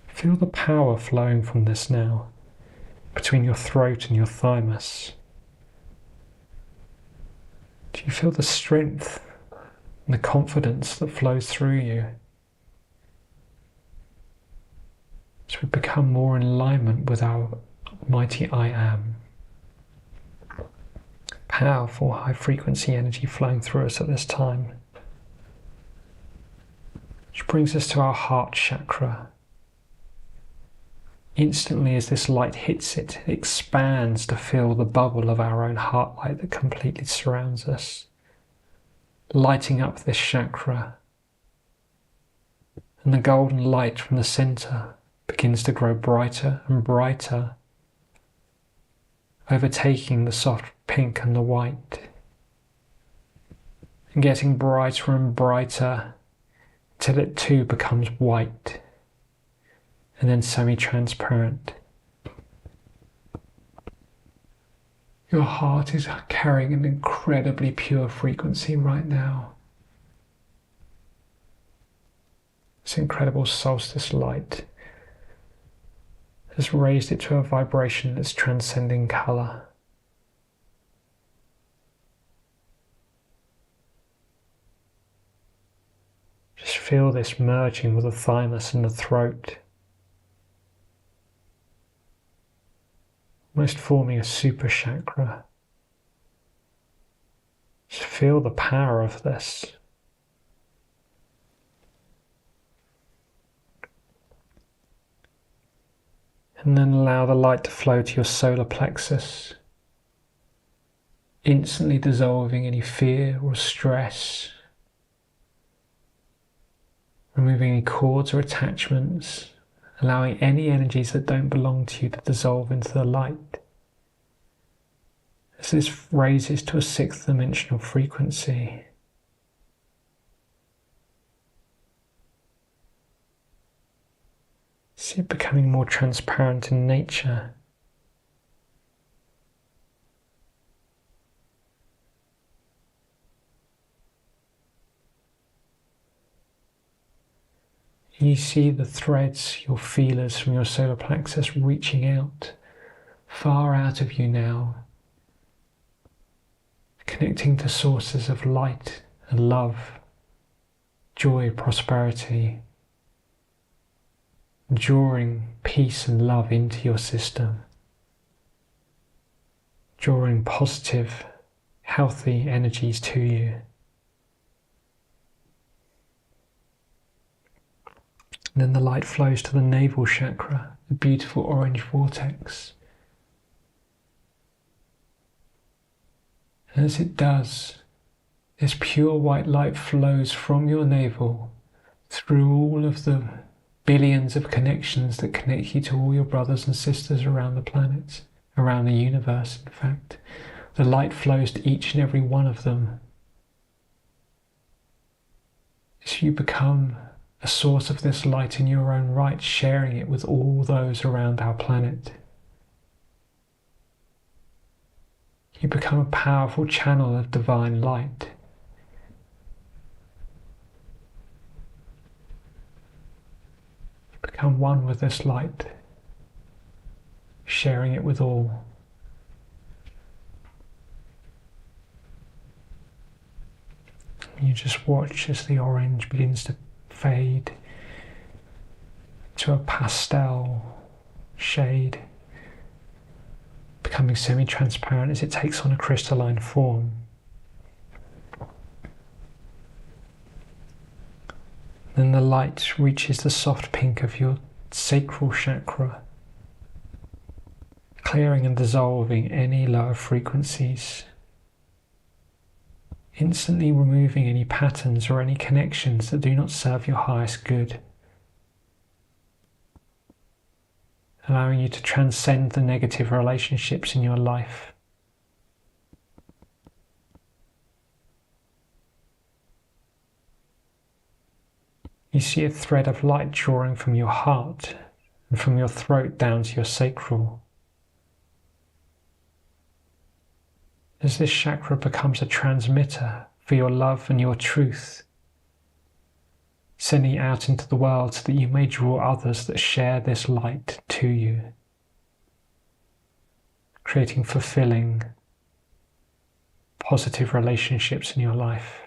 Feel the power flowing from this now, between your throat and your thymus. Do you feel the strength and the confidence that flows through you? As we become more in alignment with our mighty I Am. Powerful high frequency energy flowing through us at this time. Which brings us to our heart chakra. Instantly as this light hits it, it expands to fill the bubble of our own heart light that completely surrounds us, lighting up this chakra. And the golden light from the center begins to grow brighter and brighter, overtaking the soft pink and the white, and getting brighter and brighter till it too becomes white and then semi-transparent. Your heart is carrying an incredibly pure frequency right now. This incredible solstice light has raised it to a vibration that's transcending colour. Just feel this merging with the thymus and the throat, almost forming a super chakra. Just feel the power of this. And then allow the light to flow to your solar plexus, instantly dissolving any fear or stress, removing any cords or attachments, allowing any energies that don't belong to you to dissolve into the light. As this raises to a sixth dimensional frequency, See it becoming more transparent in nature. You see the threads, your feelers from your solar plexus reaching out, far out of you now, connecting to sources of light and love, joy, prosperity, drawing peace and love into your system, drawing positive, healthy energies to you. And then the light flows to the navel chakra, the beautiful orange vortex. And as it does, this pure white light flows from your navel through all of the billions of connections that connect you to all your brothers and sisters around the planet, around the universe, in fact. The light flows to each and every one of them. As you become a source of this light in your own right, sharing it with all those around our planet. You become a powerful channel of divine light. You become one with this light, sharing it with all. You just watch as the orange begins to fade to a pastel shade, becoming semi-transparent as it takes on a crystalline form. Then the light reaches the soft pink of your sacral chakra, clearing and dissolving any lower frequencies, instantly removing any patterns or any connections that do not serve your highest good, allowing you to transcend the negative relationships in your life. You see a thread of light drawing from your heart and from your throat down to your sacral. As this chakra becomes a transmitter for your love and your truth, sending it out into the world so that you may draw others that share this light to you, creating fulfilling, positive relationships in your life.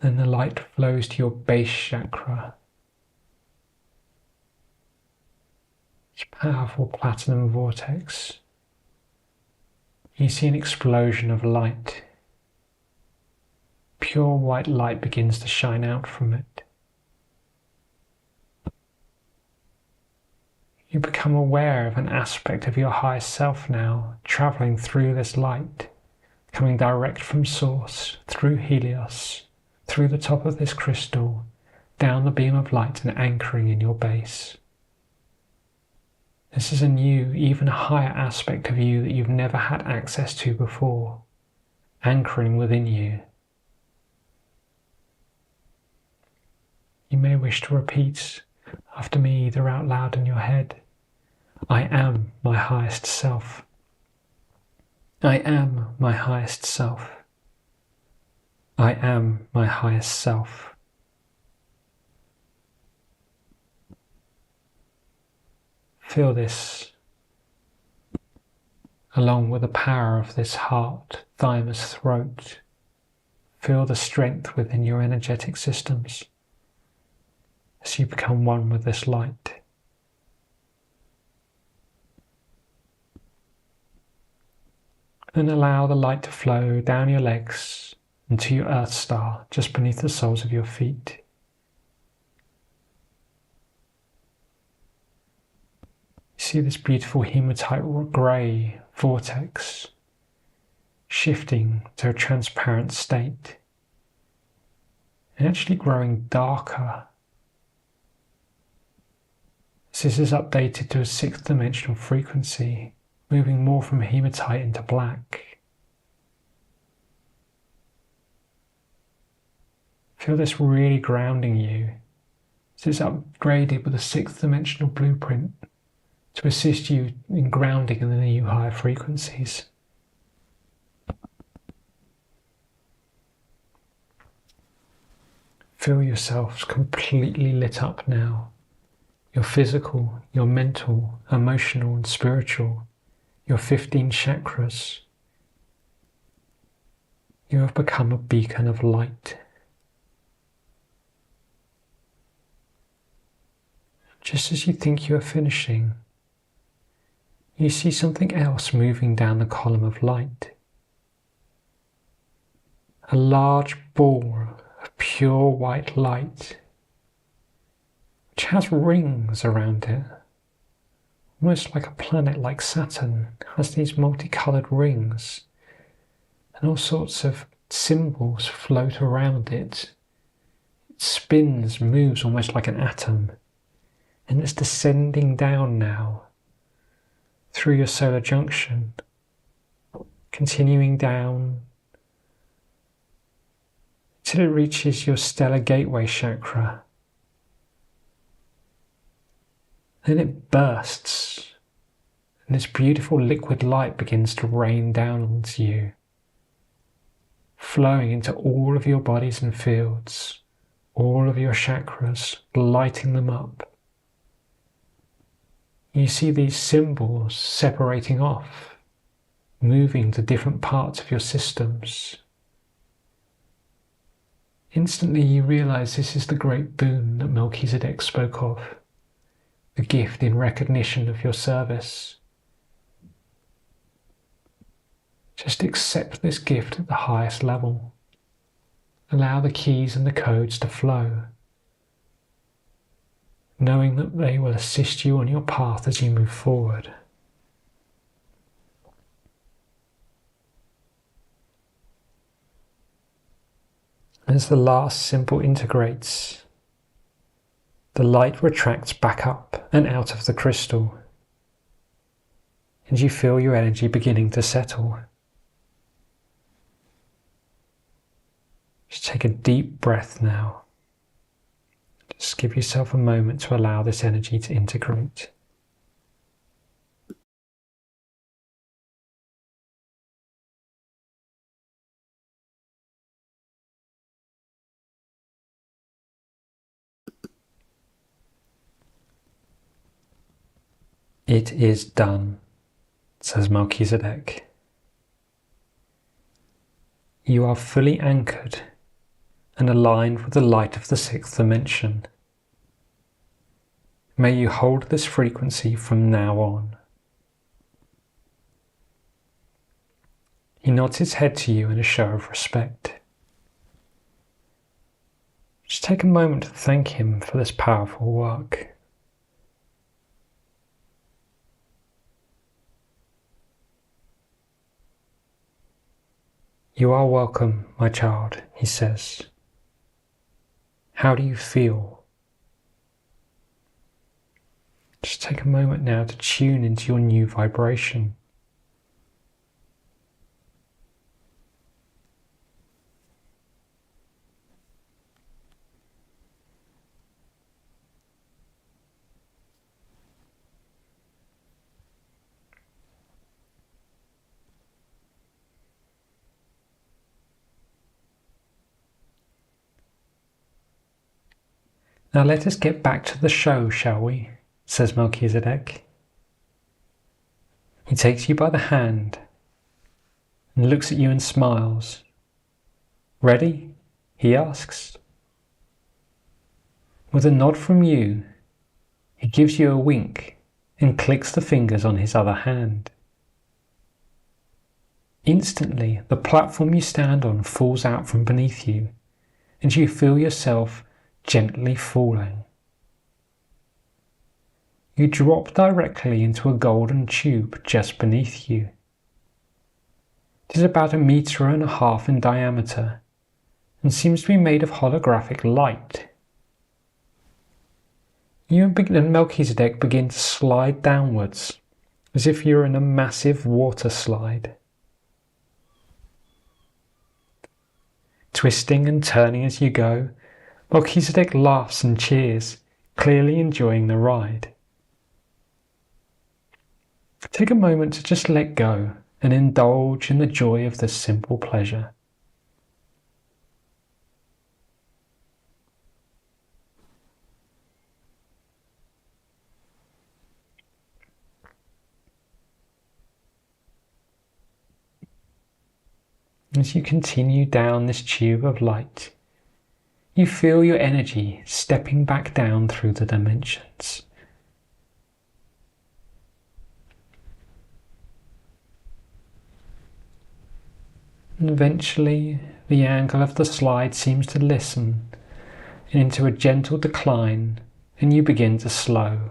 Then the light flows to your base chakra. It's a powerful platinum vortex. You see an explosion of light. Pure white light begins to shine out from it. You become aware of an aspect of your higher self now, traveling through this light, coming direct from source, through Helios, through the top of this crystal, down the beam of light and anchoring in your base. This is a new, even higher aspect of you that you've never had access to before, anchoring within you. You may wish to repeat after me, either out loud in your head: I am my highest self. I am my highest self. I am my highest self. Feel this along with the power of this heart, thymus, throat. Feel the strength within your energetic systems as you become one with this light. And allow the light to flow down your legs and to your Earth Star just beneath the soles of your feet. You see this beautiful hematite grey vortex shifting to a transparent state and actually growing darker. This is updated to a 6th dimensional frequency, moving more from hematite into black. Feel this really grounding you. It's upgraded with a 6th dimensional blueprint to assist you in grounding in the new higher frequencies. Feel yourselves completely lit up now. Your physical, your mental, emotional and spiritual, your 15 chakras. You have become a beacon of light. Just as you think you are finishing, you see something else moving down the column of light. A large ball of pure white light, which has rings around it, almost like a planet like Saturn has these multicolored rings, and all sorts of symbols float around it. It spins, moves almost like an atom, and it's descending down now through your solar junction, continuing down till it reaches your stellar gateway chakra. Then it bursts, and this beautiful liquid light begins to rain down onto you, flowing into all of your bodies and fields, all of your chakras, lighting them up. You see these symbols separating off, moving to different parts of your systems. Instantly you realize this is the great boon that Melchizedek spoke of, the gift in recognition of your service. Just accept this gift at the highest level. Allow the keys and the codes to flow, knowing that they will assist you on your path as you move forward. As the last symbol integrates, the light retracts back up and out of the crystal, and you feel your energy beginning to settle. Just take a deep breath now. Just give yourself a moment to allow this energy to integrate. It is done, says Melchizedek. You are fully anchored and aligned with the light of the 6th dimension. May you hold this frequency from now on. He nods his head to you in a show of respect. Just take a moment to thank him for this powerful work. You are welcome, my child, he says. How do you feel? Just take a moment now to tune into your new vibration. Now let us get back to the show, shall we? Says Melchizedek. He takes you by the hand and looks at you and smiles. Ready? He asks. With a nod from you, he gives you a wink and clicks the fingers on his other hand. Instantly, the platform you stand on falls out from beneath you, and you feel yourself gently falling. You drop directly into a golden tube just beneath you. It is about 1.5 meters in diameter and seems to be made of holographic light. You and Melchizedek begin to slide downwards as if you're in a massive water slide. twisting and turning as you go, Melchizedek laughs and cheers, clearly enjoying the ride. Take a moment to just let go and indulge in the joy of this simple pleasure. As you continue down this tube of light, you feel your energy stepping back down through the dimensions. And eventually, the angle of the slide seems to lessen into a gentle decline, and you begin to slow.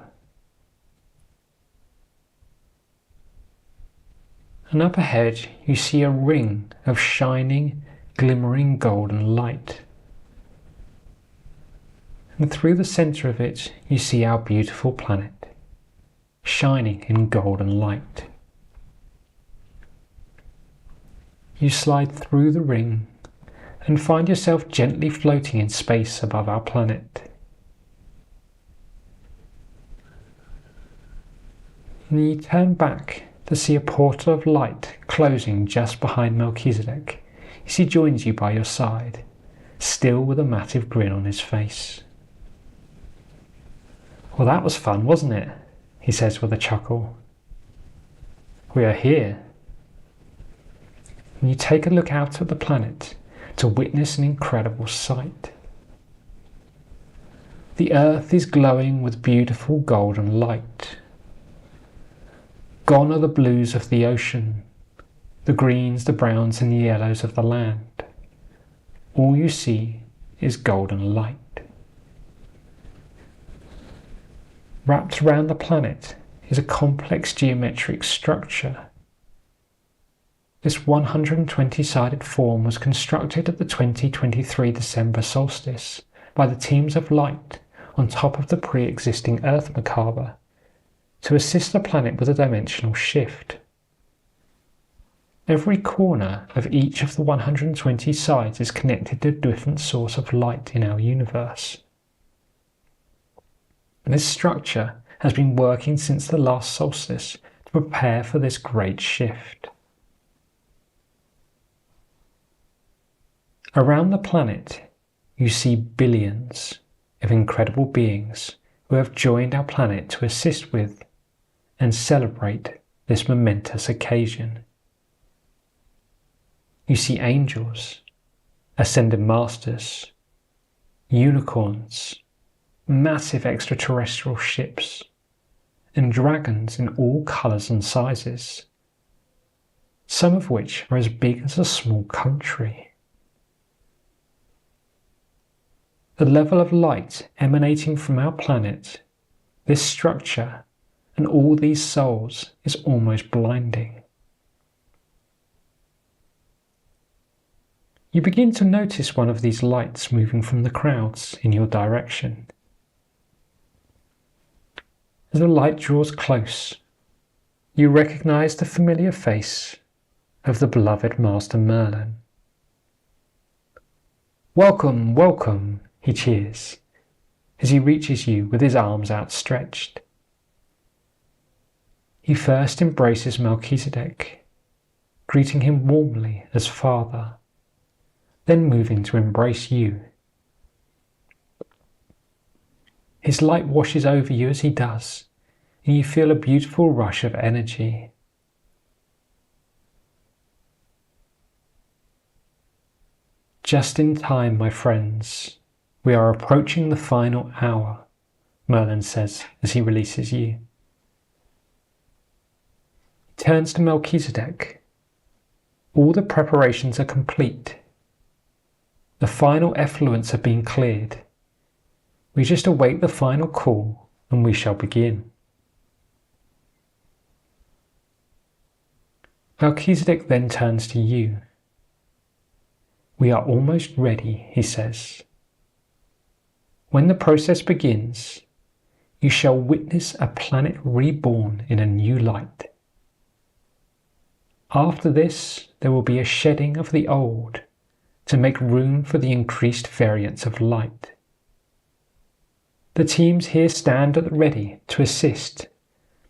And up ahead, you see a ring of shining, glimmering golden light. And through the center of it, you see our beautiful planet, shining in golden light. You slide through the ring and find yourself gently floating in space above our planet. And you turn back to see a portal of light closing just behind Melchizedek as he joins you by your side, still with a massive grin on his face. "Well, that was fun, wasn't it?" he says with a chuckle. "We are here." And you take a look out at the planet to witness an incredible sight. The Earth is glowing with beautiful golden light. Gone are the blues of the ocean, the greens, the browns and the yellows of the land. All you see is golden light. Wrapped around the planet is a complex geometric structure. This 120-sided form was constructed at the 2023 December solstice by the teams of light on top of the pre-existing Earth macabre to assist the planet with a dimensional shift. Every corner of each of the 120 sides is connected to a different source of light in our universe. This structure has been working since the last solstice to prepare for this great shift. Around the planet, you see billions of incredible beings who have joined our planet to assist with and celebrate this momentous occasion. You see angels, ascended masters, unicorns, massive extraterrestrial ships, and dragons in all colours and sizes, some of which are as big as a small country. The level of light emanating from our planet, this structure, and all these souls is almost blinding. You begin to notice one of these lights moving from the crowds in your direction. As the light draws close, you recognize the familiar face of the beloved Master Merlin. "Welcome, welcome," he cheers as he reaches you with his arms outstretched. He first embraces Melchizedek, greeting him warmly as father, then moving to embrace you. His light washes over you as he does, and you feel a beautiful rush of energy. "Just in time, my friends. We are approaching the final hour," Merlin says as he releases you. He turns to Melchizedek. "All the preparations are complete. The final effluents have been cleared. We just await the final call and we shall begin." Melchizedek then turns to you. "We are almost ready," he says. "When the process begins, you shall witness a planet reborn in a new light. After this, there will be a shedding of the old to make room for the increased variance of light. The teams here stand at the ready to assist,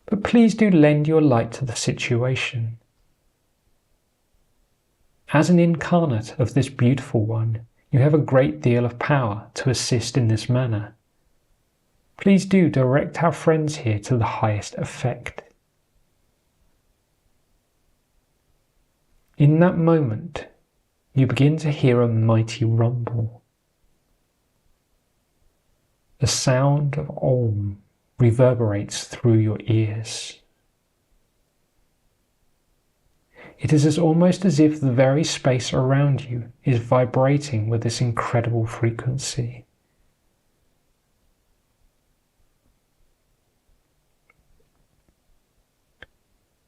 but please do lend your light to the situation. As an incarnate of this beautiful one, you have a great deal of power to assist in this manner. Please do direct our friends here to the highest effect. In that moment, you begin to hear a mighty rumble. The sound of Om reverberates through your ears. It is almost as if the very space around you is vibrating with this incredible frequency.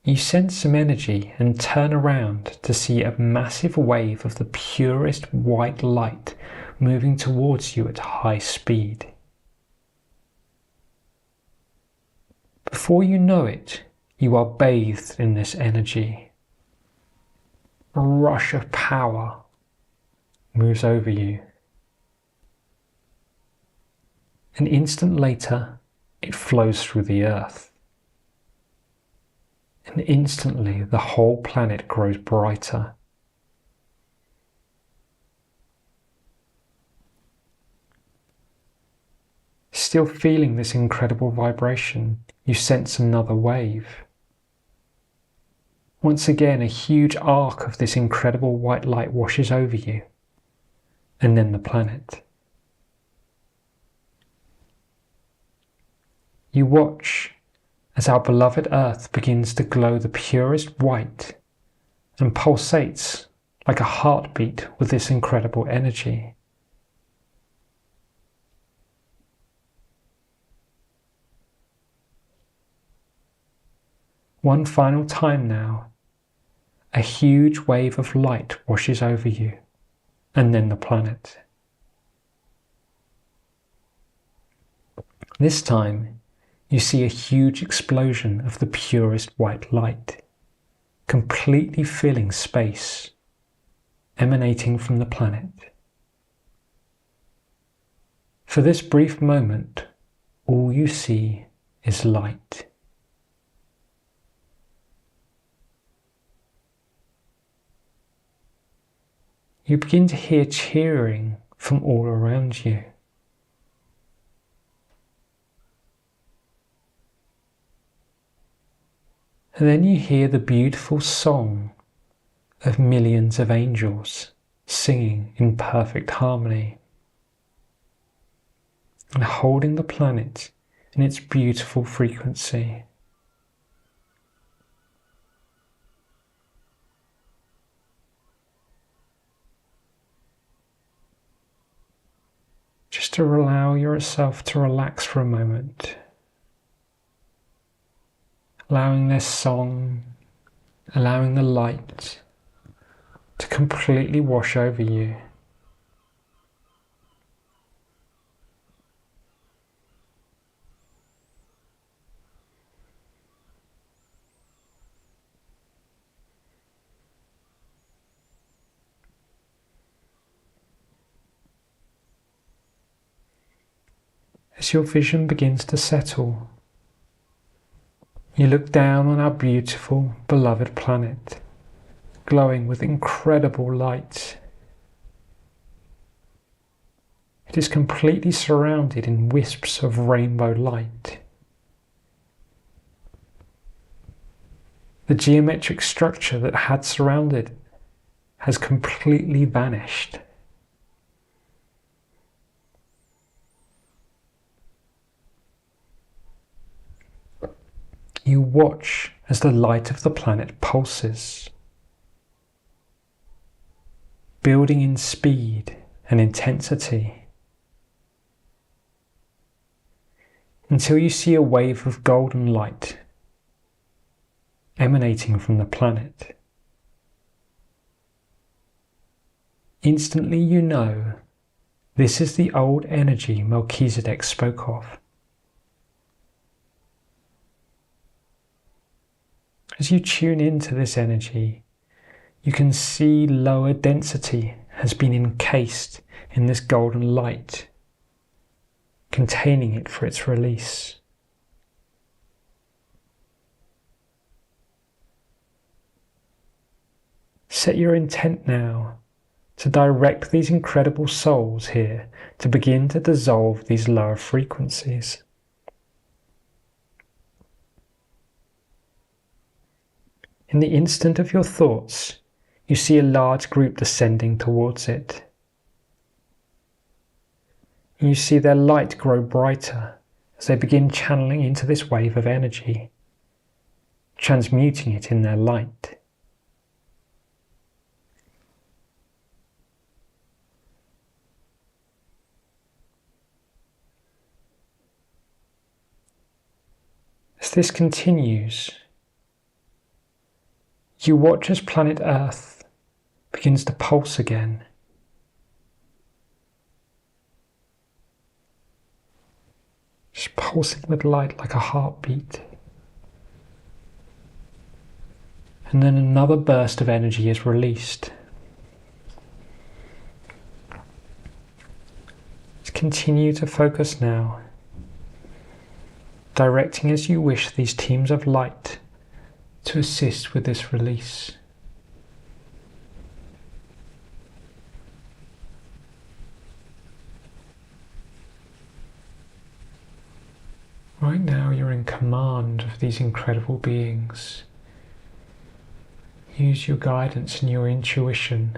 You sense some energy and turn around to see a massive wave of the purest white light moving towards you at high speed. Before you know it, you are bathed in this energy. A rush of power moves over you. An instant later, it flows through the earth. And instantly the whole planet grows brighter. Still feeling this incredible vibration, you sense another wave. Once again, a huge arc of this incredible white light washes over you, and then the planet. You watch as our beloved Earth begins to glow the purest white and pulsates like a heartbeat with this incredible energy. One final time now, a huge wave of light washes over you, and then the planet. This time, you see a huge explosion of the purest white light, completely filling space, emanating from the planet. For this brief moment, all you see is light. You begin to hear cheering from all around you. And then you hear the beautiful song of millions of angels singing in perfect harmony and holding the planet in its beautiful frequency. Just to allow yourself to relax for a moment. Allowing their song, allowing the light to completely wash over you. As your vision begins to settle, you look down on our beautiful, beloved planet, glowing with incredible light. It is completely surrounded in wisps of rainbow light. The geometric structure that had surrounded it has completely vanished. You watch as the light of the planet pulses, building in speed and intensity, until you see a wave of golden light emanating from the planet. Instantly you know this is the old energy Melchizedek spoke of. As you tune into this energy, you can see lower density has been encased in this golden light, containing it for its release. Set your intent now to direct these incredible souls here to begin to dissolve these lower frequencies. In the instant of your thoughts, you see a large group descending towards it. And you see their light grow brighter as they begin channeling into this wave of energy, transmuting it in their light. As this continues, you watch as planet Earth begins to pulse again. Just pulsing with light like a heartbeat. And then another burst of energy is released. Just continue to focus now, directing as you wish these teams of light to assist with this release. Right now you're in command of these incredible beings. Use your guidance and your intuition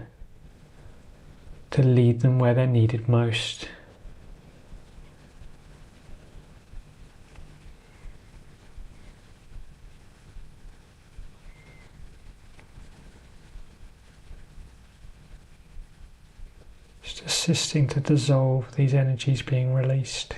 to lead them where they're needed most. Just assisting to dissolve these energies being released.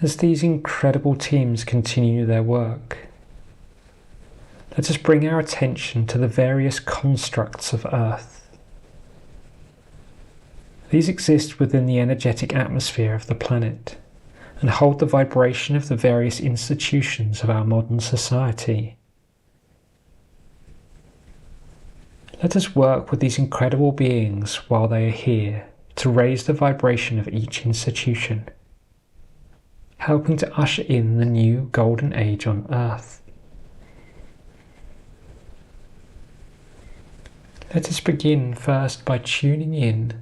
As these incredible teams continue their work, let us bring our attention to the various constructs of Earth. These exist within the energetic atmosphere of the planet and hold the vibration of the various institutions of our modern society. Let us work with these incredible beings while they are here to raise the vibration of each institution, helping to usher in the new golden age on Earth. Let us begin first by tuning in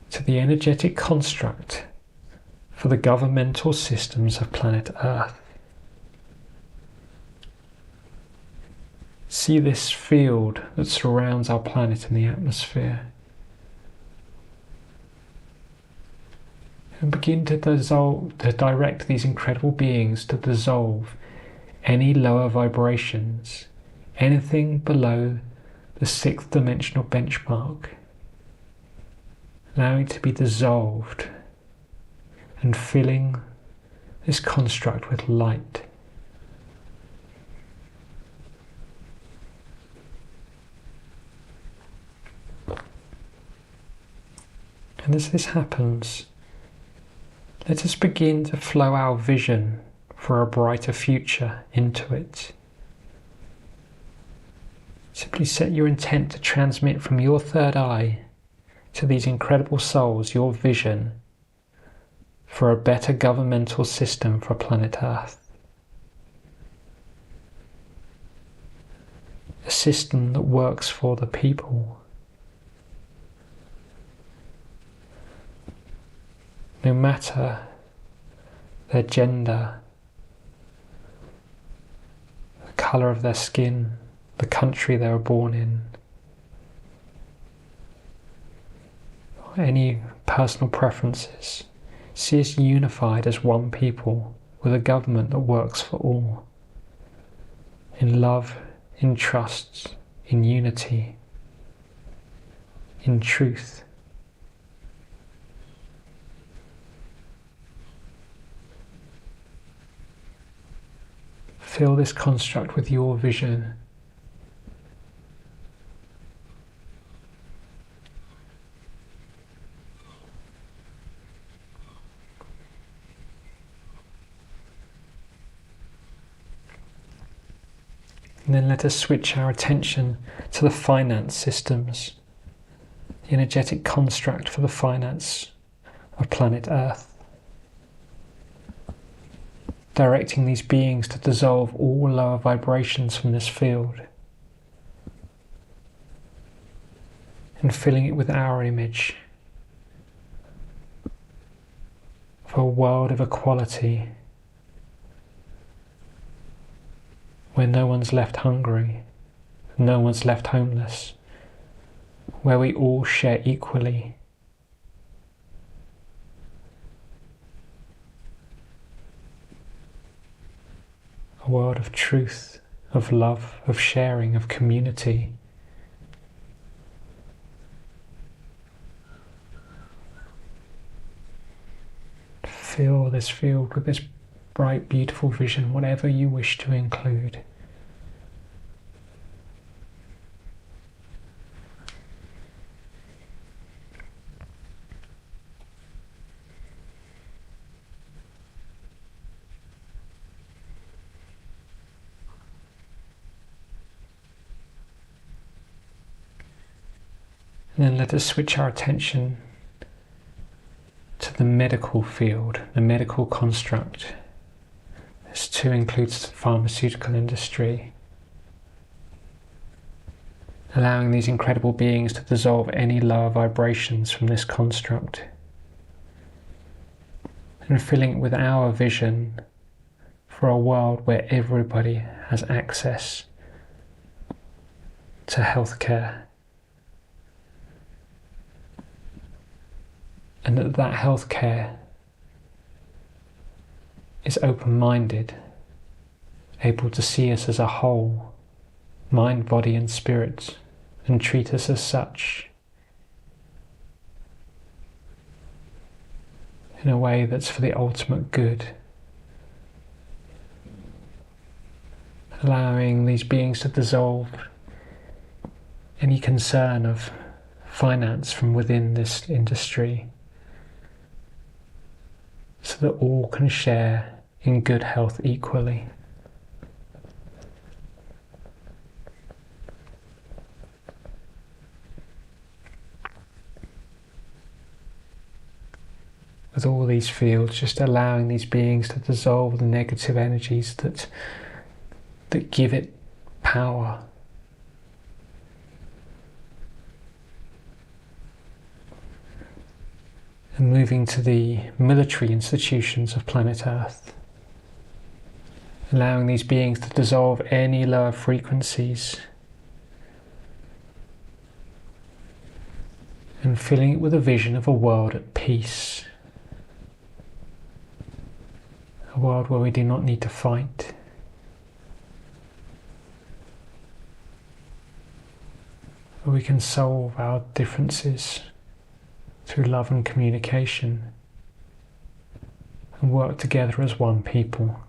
to the energetic construct for the governmental systems of planet Earth. See this field that surrounds our planet in the atmosphere. And begin to direct these incredible beings to dissolve any lower vibrations, anything below the 6th dimensional benchmark, allowing it to be dissolved and filling this construct with light. And as this happens, let us begin to flow our vision for a brighter future into it. Simply set your intent to transmit from your third eye to these incredible souls your vision for a better governmental system for planet Earth. A system that works for the people. No matter their gender, the colour of their skin, the country they were born in, or any personal preferences. See us unified as one people with a government that works for all, in love, in trust, in unity, in truth. Fill this construct with your vision. And then let us switch our attention to the finance systems, the energetic construct for the finance of planet Earth, directing these beings to dissolve all lower vibrations from this field and filling it with our image of a world of equality, where no one's left hungry, no one's left homeless, where we all share equally. A world of truth, of love, of sharing, of community. Fill this field with this bright, beautiful vision, whatever you wish to include. And then let us switch our attention to the medical field, the medical construct. This too includes the pharmaceutical industry, allowing these incredible beings to dissolve any lower vibrations from this construct and filling it with our vision for a world where everybody has access to healthcare, and that healthcare is open-minded, able to see us as a whole, mind, body and spirit, and treat us as such in a way that's for the ultimate good, allowing these beings to dissolve any concern of finance from within this industry, so that all can share in good health equally. With all these fields, just allowing these beings to dissolve the negative energies that give it power. And moving to the military institutions of planet Earth, allowing these beings to dissolve any lower frequencies and filling it with a vision of a world at peace, a world where we do not need to fight, where we can solve our differences through love and communication and work together as one people.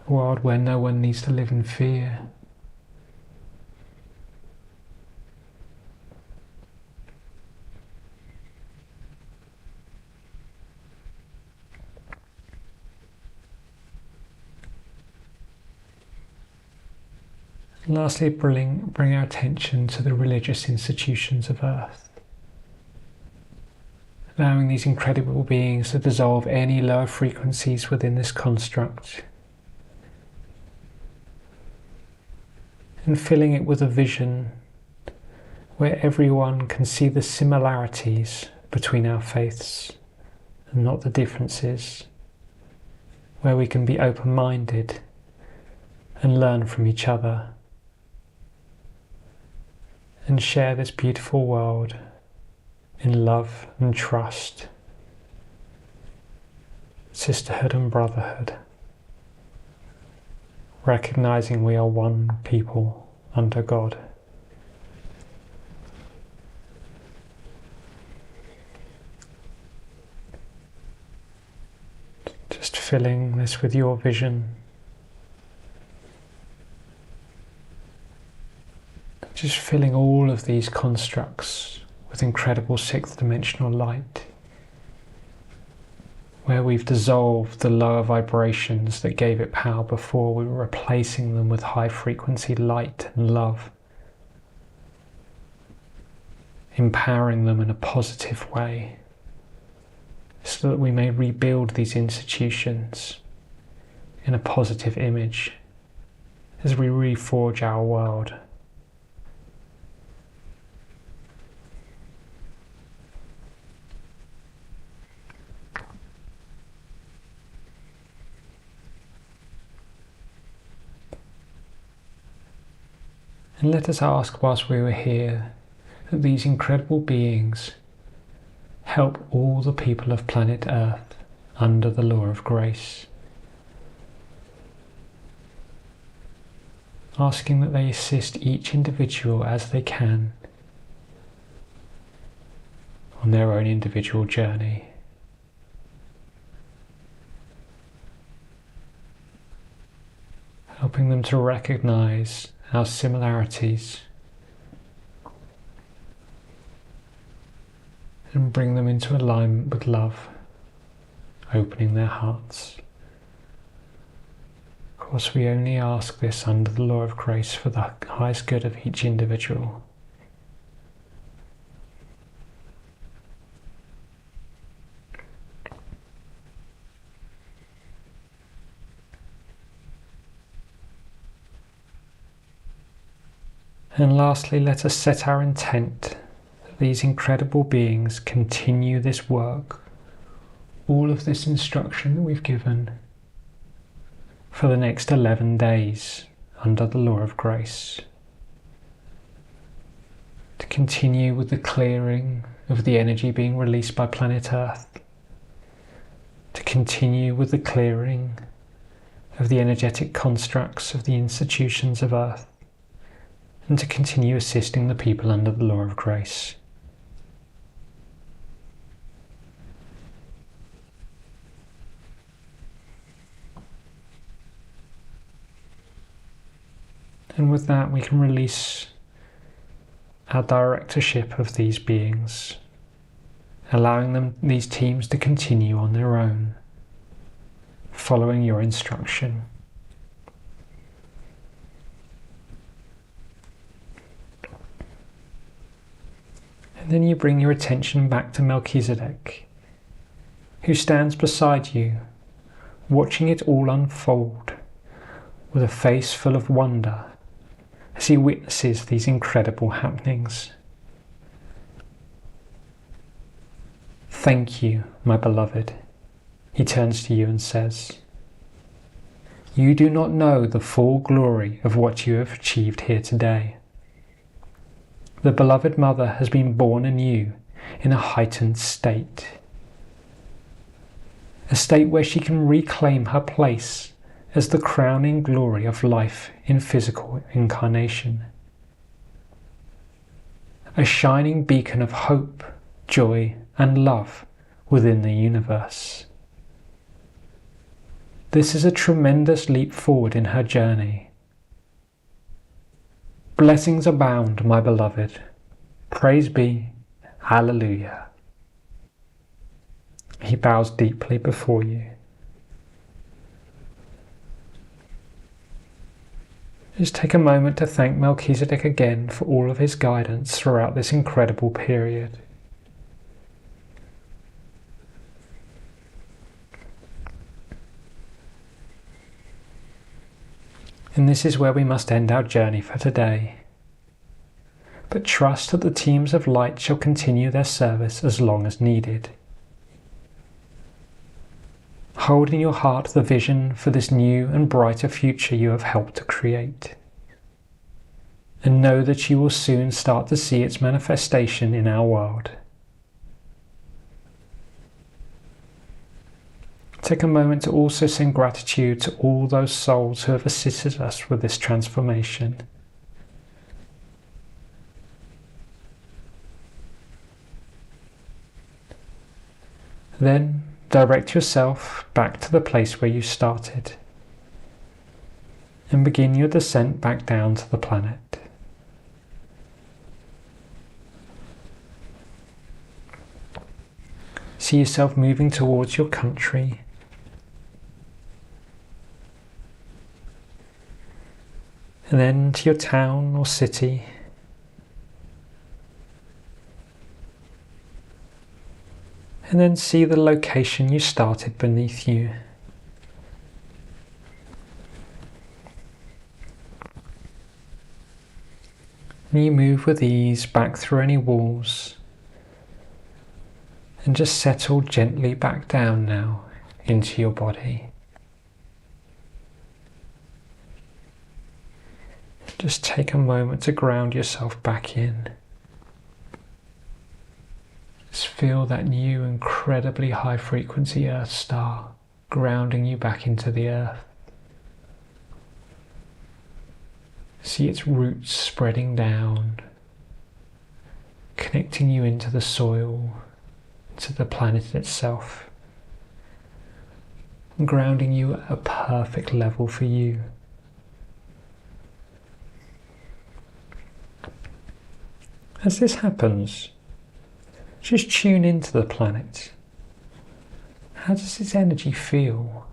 A world where no one needs to live in fear. And lastly, bring our attention to the religious institutions of Earth, allowing these incredible beings to dissolve any lower frequencies within this construct and filling it with a vision where everyone can see the similarities between our faiths and not the differences, where we can be open-minded and learn from each other and share this beautiful world in love and trust, sisterhood and brotherhood, recognizing we are one people under God. Just filling this with your vision. Just filling all of these constructs with incredible sixth dimensional light, where we've dissolved the lower vibrations that gave it power before. We were replacing them with high frequency light and love, empowering them in a positive way, so that we may rebuild these institutions in a positive image as we reforge our world. And let us ask, whilst we were here, that these incredible beings help all the people of planet Earth under the law of grace. Asking that they assist each individual as they can on their own individual journey. Helping them to recognize our similarities and bring them into alignment with love, opening their hearts. Of course, we only ask this under the law of grace for the highest good of each individual. And lastly, let us set our intent that these incredible beings continue this work, all of this instruction that we've given, for the next 11 days under the law of grace. To continue with the clearing of the energy being released by planet Earth. To continue with the clearing of the energetic constructs of the institutions of Earth. And to continue assisting the people under the law of grace. And with that, we can release our directorship of these beings, allowing these teams to continue on their own, following your instruction. And then you bring your attention back to Melchizedek, who stands beside you, watching it all unfold, with a face full of wonder as he witnesses these incredible happenings. "Thank you, my beloved," he turns to you and says. "You do not know the full glory of what you have achieved here today. The beloved mother has been born anew in a heightened state. A state where she can reclaim her place as the crowning glory of life in physical incarnation. A shining beacon of hope, joy, and love within the universe. This is a tremendous leap forward in her journey. Blessings abound, my beloved. Praise be. Hallelujah." He bows deeply before you. Just take a moment to thank Melchizedek again for all of his guidance throughout this incredible period. And this is where we must end our journey for today. But trust that the teams of light shall continue their service as long as needed. Hold in your heart the vision for this new and brighter future you have helped to create. And know that you will soon start to see its manifestation in our world. Take a moment to also send gratitude to all those souls who have assisted us with this transformation. Then direct yourself back to the place where you started and begin your descent back down to the planet. See yourself moving towards your country, and then to your town or city, and then see the location you started beneath you. And you move with ease back through any walls and just settle gently back down now into your body. Just take a moment to ground yourself back in. Just feel that new incredibly high frequency Earth star grounding you back into the Earth. See its roots spreading down, connecting you into the soil, to the planet itself, and grounding you at a perfect level for you. As this happens, just tune into the planet. How does its energy feel?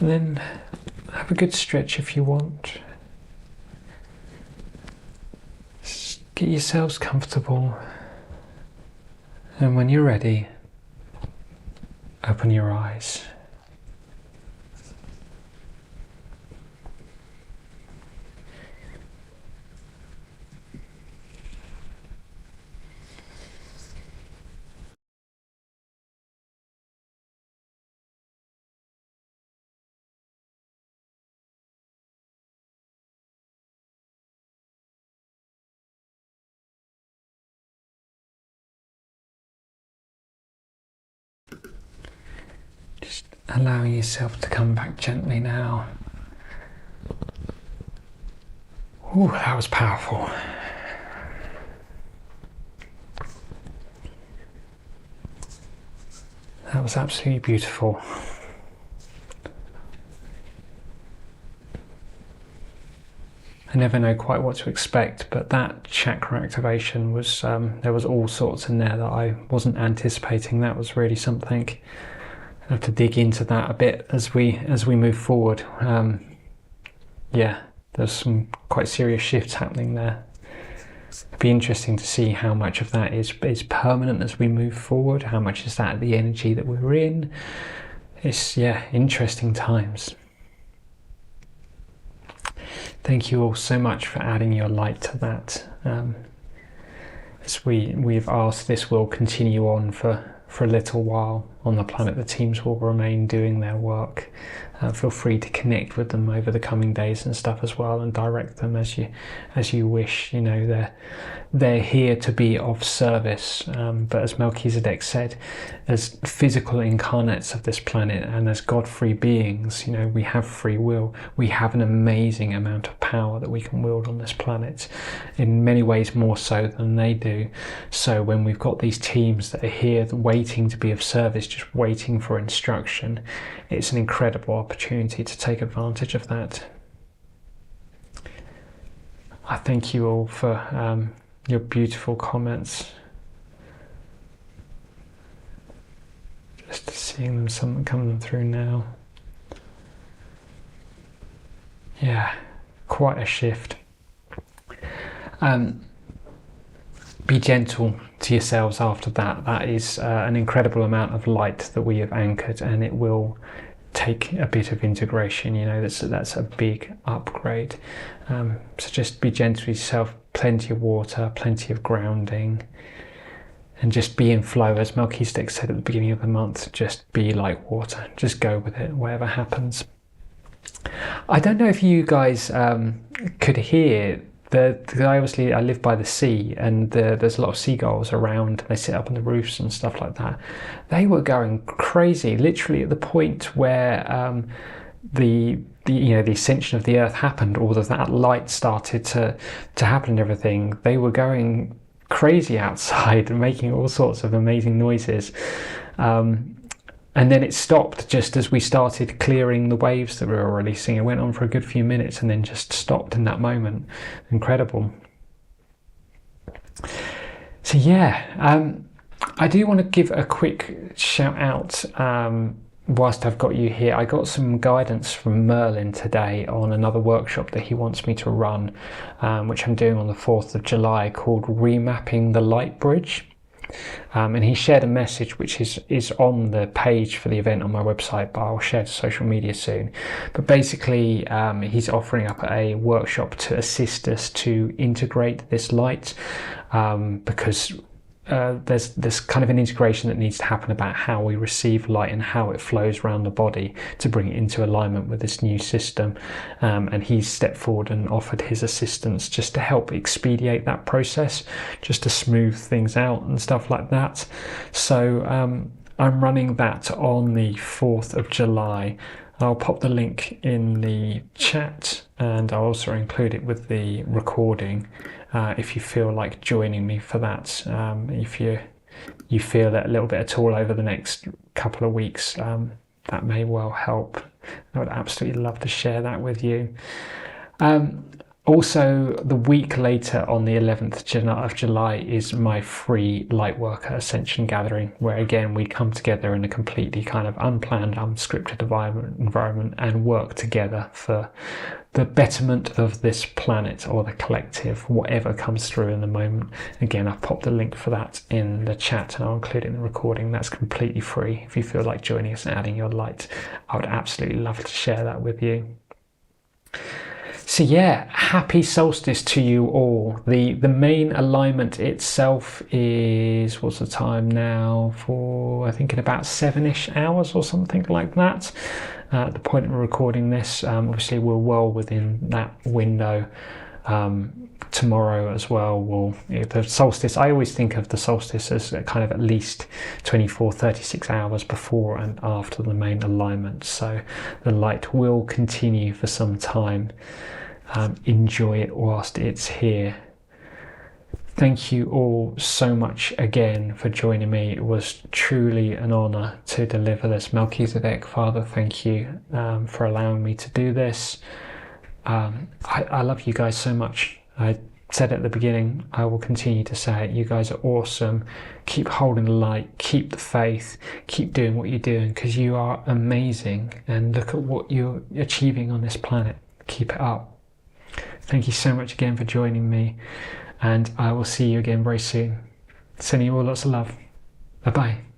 And then have a good stretch if you want. Just get yourselves comfortable. And when you're ready, open your eyes. Just allowing yourself to come back gently now. Ooh, that was powerful. That was absolutely beautiful. I never know quite what to expect, but that chakra activation was, there was all sorts in there that I wasn't anticipating. That was really something. I have to dig into that a bit as we move forward. Yeah, there's some quite serious shifts happening there. It'd be interesting to see how much of that is permanent as we move forward. How much is that the energy that we're in? It's, yeah, interesting times. Thank you all so much for adding your light to that. As we've asked, this will continue on for a little while on the planet. The teams will remain doing their work. Feel free to connect with them over the coming days and stuff as well, and direct them as you wish. You know, they're here to be of service. But as Melchizedek said, as physical incarnates of this planet and as God-free beings, you know, we have free will. We have an amazing amount of power that we can wield on this planet, in many ways more so than they do. So when we've got these teams that are here waiting to be of service, just waiting for instruction, it's an incredible opportunity to take advantage of that. I thank you all for your beautiful comments. Just seeing them, some coming through now. Yeah, quite a shift. Be gentle to yourselves after that. That is an incredible amount of light that we have anchored, and it will take a bit of integration. You know, that's a big upgrade. So just be gentle with yourself. Plenty of water, plenty of grounding, and just be in flow. As Melchizedek said at the beginning of the month, just be like water. Just go with it, whatever happens. I don't know if you guys could hear obviously I live by the sea, and there's a lot of seagulls around. They sit up on the roofs and stuff like that. They were going crazy, literally at the point where the ascension of the Earth happened. All of that light started to happen and everything. They were going crazy outside and making all sorts of amazing noises. And then it stopped just as we started clearing the waves that we were releasing. It went on for a good few minutes and then just stopped in that moment. Incredible. So yeah, I do want to give a quick shout out whilst I've got you here. I got some guidance from Merlin today on another workshop that he wants me to run, which I'm doing on the 4th of July, called Remapping the Light Bridge. And he shared a message which is on the page for the event on my website, but I'll share to social media soon. But basically, he's offering up a workshop to assist us to integrate this light, because there's kind of an integration that needs to happen about how we receive light and how it flows around the body to bring it into alignment with this new system. And he's stepped forward and offered his assistance just to help expedite that process, just to smooth things out and stuff like that. So I'm running that on the 4th of July. I'll pop the link in the chat, and I'll also include it with the recording if you feel like joining me for that. If you feel it a little bit at all over the next couple of weeks, that may well help. I would absolutely love to share that with you. Also, the week later, on the 11th of July, is my free Lightworker Ascension gathering, where again we come together in a completely kind of unplanned, unscripted environment and work together for the betterment of this planet or the collective, whatever comes through in the moment. Again, I've popped the link for that in the chat, and I'll include it in the recording. That's completely free. If you feel like joining us and adding your light, I would absolutely love to share that with you. So yeah, happy solstice to you all. The main alignment itself is, what's the time now, for I think in about 7-ish hours or something like that. At the point of recording this, obviously we're well within that window. Tomorrow as well, the solstice, I always think of the solstice as kind of at least 36 hours before and after the main alignment. So the light will continue for some time. Enjoy it whilst it's here. Thank you all so much again for joining me. It was truly an honour to deliver this. Melchizedek, Father, thank you for allowing me to do this. I love you guys so much. I said at the beginning, I will continue to say it. You guys are awesome. Keep holding the light, keep the faith, keep doing what you're doing, because you are amazing, and look at what you're achieving on this planet. Keep it up. Thank you so much again for joining me, and I will see you again very soon. Sending you all lots of love. Bye bye.